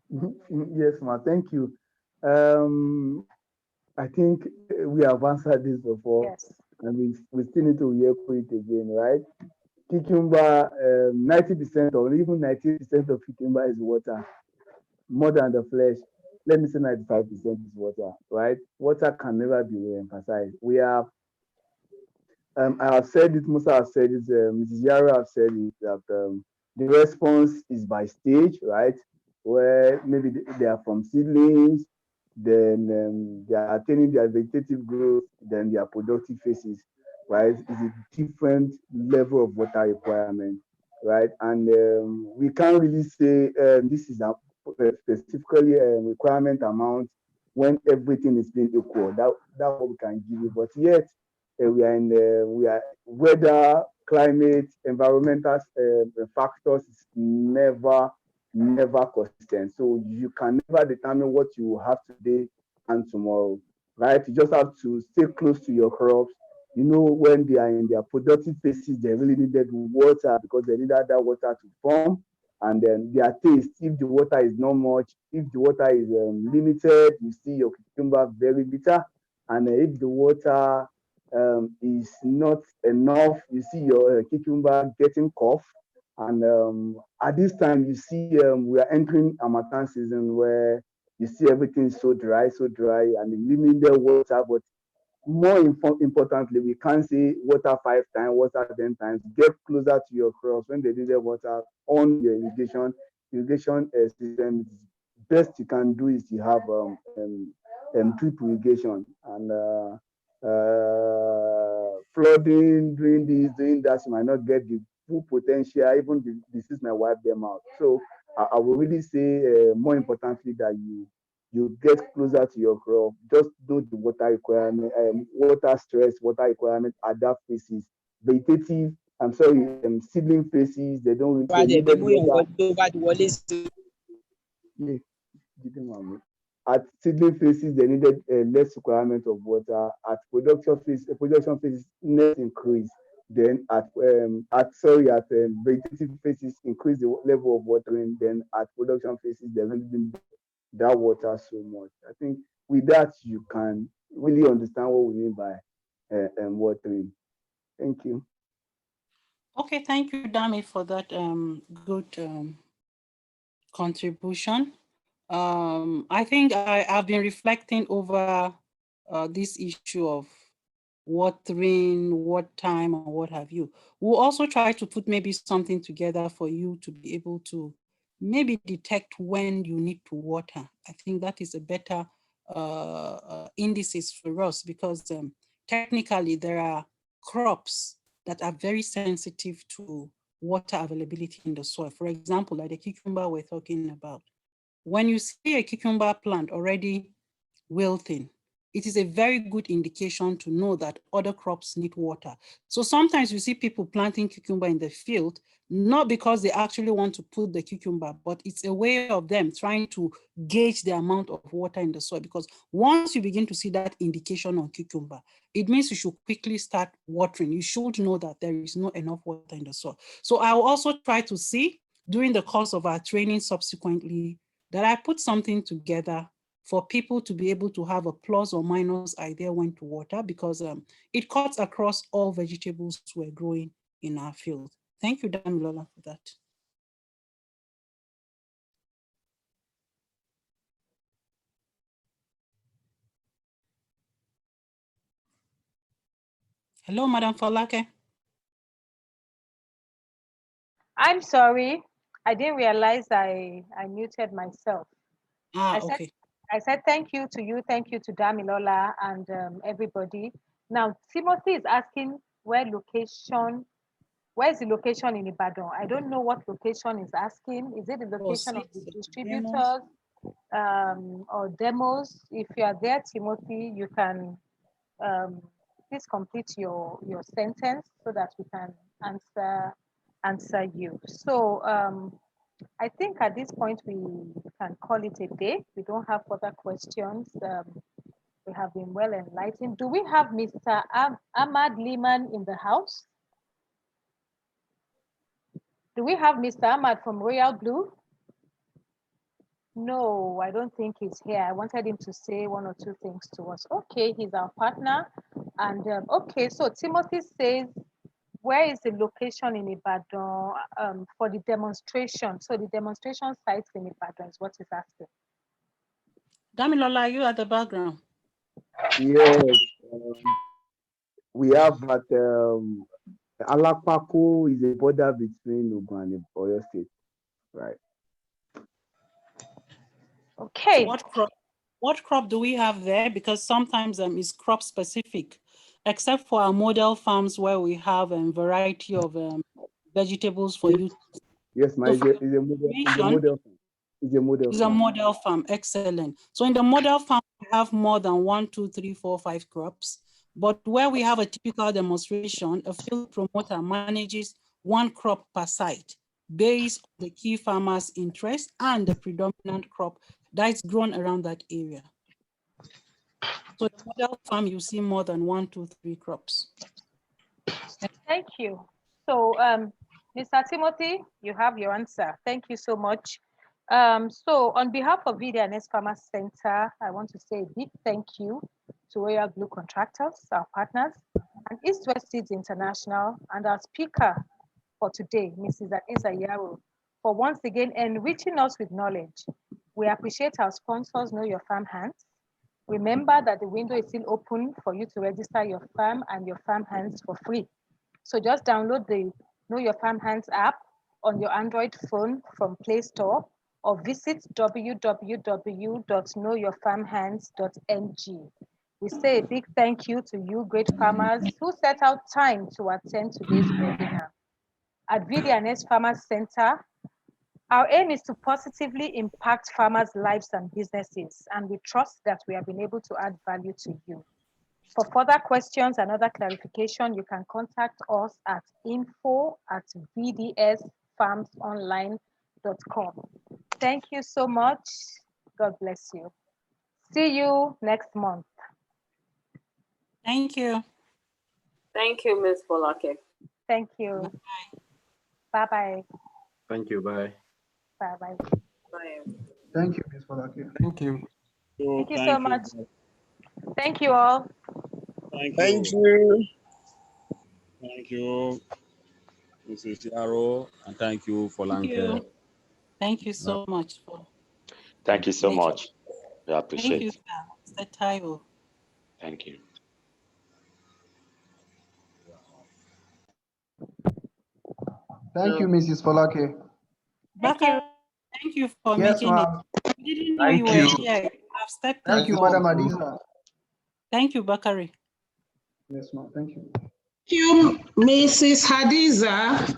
[SPEAKER 10] Yes, ma. Thank you. I think we have answered this before, yes. And we still need to hear it again, right? Cucumber, 90% or even 90% of cucumber is water, more than the flesh. Let me say 95% is water, right? Water can never be emphasized. We have, I have said it, Musa has said it, Mrs. Yara has said it, that the response is by stage, right? Where maybe they are from seedlings, then they are attaining their vegetative growth, then their productive phases, right? It's a different level of water requirement, right? And we can't really say this is a specifically a requirement amount when everything is being equal. That's what we can give you. But yet we are weather, climate, environmental factors is never consistent. So you can never determine what you will have today and tomorrow, right? You just have to stay close to your crops. You know, when they are in their productive phases, they really needed water because they needed that water to form. And then their taste, if the water is not much, if the water is limited, you see your cucumber very bitter. And if the water is not enough, you see your cucumber getting cough. And at this time, you see we are entering Harmattan season where you see everything so dry, and limited water. But more importantly, we can't say water 5 times, water 10 times. Get closer to your crops when they need the water on your irrigation system. Best you can do is you have drip irrigation and flooding, doing this, doing that. You might not get the full potential. Even the disease might wipe them out. So I will really say, more importantly, that you get closer to your crop. Just know the water requirement, water stress, water requirement at that phases. Vegetative, I'm sorry, seedling phases, they needed water. Yeah, at seedling phases, they needed less requirement of water. At production phases, net increase. Then at vegetative phases, increase the level of watering. Then at production phases, they really didn't that water so much. I think with that, you can really understand what we mean by watering. Thank you.
[SPEAKER 3] Okay, thank you, Dami, for that good contribution. I think I've been reflecting over this issue of watering, what time, or what have you. We'll also try to put maybe something together for you to be able to maybe detect when you need to water. I think that is a better indices for us because technically there are crops that are very sensitive to water availability in the soil. For example, like the cucumber we're talking about. When you see a cucumber plant already wilting, it is a very good indication to know that other crops need water. So sometimes you see people planting cucumber in the field, not because they actually want to put the cucumber, but it's a way of them trying to gauge the amount of water in the soil. Because once you begin to see that indication on cucumber, it means you should quickly start watering. You should know that there is not enough water in the soil. So I will also try to see during the course of our training subsequently that I put something together for people to be able to have a plus or minus idea when to water, because it cuts across all vegetables we're growing in our field. Thank you, Damilola, for that. Hello, Madam Falake.
[SPEAKER 1] I'm sorry. I didn't realize I muted myself.
[SPEAKER 3] Okay.
[SPEAKER 1] I said thank you to you, thank you to Damilola and everybody. Now, Timothy is asking where's the location in Ibadan? I don't know what location is asking. Is it the location of the distributors or demos? If you are there, Timothy, you can please complete your sentence so that we can answer you. So I think at this point we can call it a day. We don't have further questions. We have been well enlightened. Do we have Mr. Ahmad Liman in the house? Do we have Mr. Ahmad from Royal Blue? No, I don't think he's here. I wanted him to say one or two things to us. Okay, he's our partner. And okay, so Timothy says, where is the location in Ibadan for the demonstration? So the demonstration site in Ibadan is what he's asking.
[SPEAKER 3] Damilola, are you at the background?
[SPEAKER 10] Yes, we have at Alapako is a border between Ogun and Oyo State, right?
[SPEAKER 1] Okay.
[SPEAKER 3] What crop do we have there? Because sometimes it's crop specific, except for our model farms where we have a variety of vegetables for you.
[SPEAKER 10] Yes, my
[SPEAKER 3] so
[SPEAKER 10] is a model farm.
[SPEAKER 3] It's a model farm, excellent. So in the model farm, we have more than 1, 2, 3, 4, 5 crops. But where we have a typical demonstration, a field promoter manages 1 crop per site based on the key farmer's interest and the predominant crop that's grown around that area. So the model farm, you see more than 1, 2, 3 crops.
[SPEAKER 1] Thank you. So, Mr. Timothy, you have your answer. Thank you so much. So on behalf of VD&S Farmers Center, I want to say a big thank you to Royal Glue Contractors, our partners, and East West Seeds International, and our speaker for today, Mrs. Adiza Yaro, for once again enriching us with knowledge. We appreciate our sponsors, Know Your Farm Hands. Remember that the window is still open for you to register your farm and your farm hands for free. So just download the Know Your Farm Hands app on your Android phone from Play Store or visit www.knowyourfarmhands.ng. We say a big thank you to you great farmers who set out time to attend today's webinar. At VD&S Farmers Center, our aim is to positively impact farmers' lives and businesses, and we trust that we have been able to add value to you. For further questions and other clarification, you can contact us at info@vdsfarmsonline.com. Thank you so much. God bless you. See you next month.
[SPEAKER 3] Thank you.
[SPEAKER 15] Thank you, Ms. Bolake.
[SPEAKER 1] Thank you. Bye-bye.
[SPEAKER 8] Thank you. Bye.
[SPEAKER 1] Bye-bye.
[SPEAKER 15] Bye.
[SPEAKER 10] Thank you, Ms. Falake.
[SPEAKER 16] Thank you.
[SPEAKER 1] Thank you so much. Thank you all.
[SPEAKER 17] Thank
[SPEAKER 11] Thank
[SPEAKER 17] you.
[SPEAKER 11] you.
[SPEAKER 17] Thank you, Mrs. Yaro, and thank you for
[SPEAKER 3] Thank you. Thank you so much.
[SPEAKER 6] Thank you so
[SPEAKER 3] Thank you.
[SPEAKER 6] much. We appreciate
[SPEAKER 3] Thank you,
[SPEAKER 6] it.
[SPEAKER 3] sir. Mr. Taiwo.
[SPEAKER 6] Thank you.
[SPEAKER 10] Thank you, Mrs. Falake.
[SPEAKER 3] Baka, thank you for
[SPEAKER 10] Yes,
[SPEAKER 3] making it.
[SPEAKER 10] ma'am.
[SPEAKER 3] We didn't know you
[SPEAKER 10] Thank
[SPEAKER 3] were
[SPEAKER 10] you.
[SPEAKER 3] here. I've stepped
[SPEAKER 10] Thank
[SPEAKER 3] in
[SPEAKER 10] you,
[SPEAKER 3] for
[SPEAKER 10] Madam Adiza.
[SPEAKER 3] Thank you, Bakari.
[SPEAKER 10] Yes, ma'am. Thank you.
[SPEAKER 18] Thank you, Mrs. Hadiza.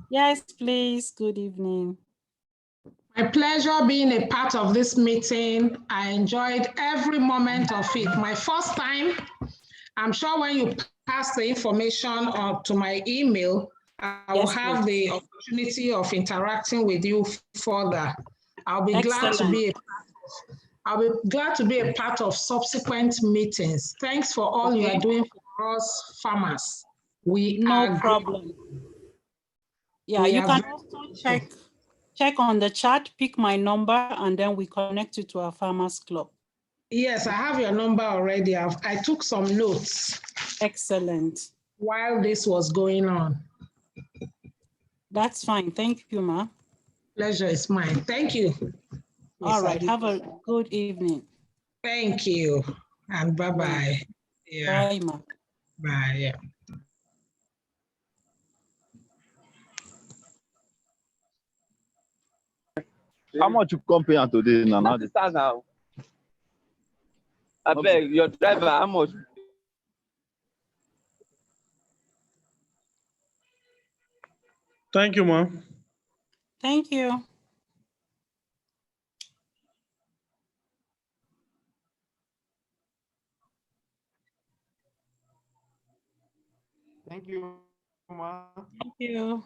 [SPEAKER 3] Yes, please. Good evening.
[SPEAKER 18] My pleasure being a part of this meeting. I enjoyed every moment of it. My first time, I'm sure when you pass the information to my email, I will have the opportunity of interacting with you further. I'll be glad to be a part of subsequent meetings. Thanks for all you are doing for us farmers. We
[SPEAKER 3] No
[SPEAKER 18] are
[SPEAKER 3] problem. Yeah,
[SPEAKER 18] we
[SPEAKER 3] you
[SPEAKER 18] are
[SPEAKER 3] can
[SPEAKER 18] very
[SPEAKER 3] also check on the chat, pick my number, and then we connect you to our farmers club.
[SPEAKER 18] Yes, I have your number already. I took some notes.
[SPEAKER 3] Excellent.
[SPEAKER 18] While this was going on.
[SPEAKER 3] That's fine. Thank you, Ma.
[SPEAKER 18] Pleasure is mine. Thank you.
[SPEAKER 3] All right. Have a good evening.
[SPEAKER 18] Thank you. And bye-bye. Yeah.
[SPEAKER 3] Bye, Ma.
[SPEAKER 18] Bye. Yeah.
[SPEAKER 19] How much you come pay today now?
[SPEAKER 20] I beg your driver, how much?
[SPEAKER 16] Thank you, ma'am.
[SPEAKER 3] Thank you.
[SPEAKER 16] Thank you, ma'am.
[SPEAKER 3] Thank you.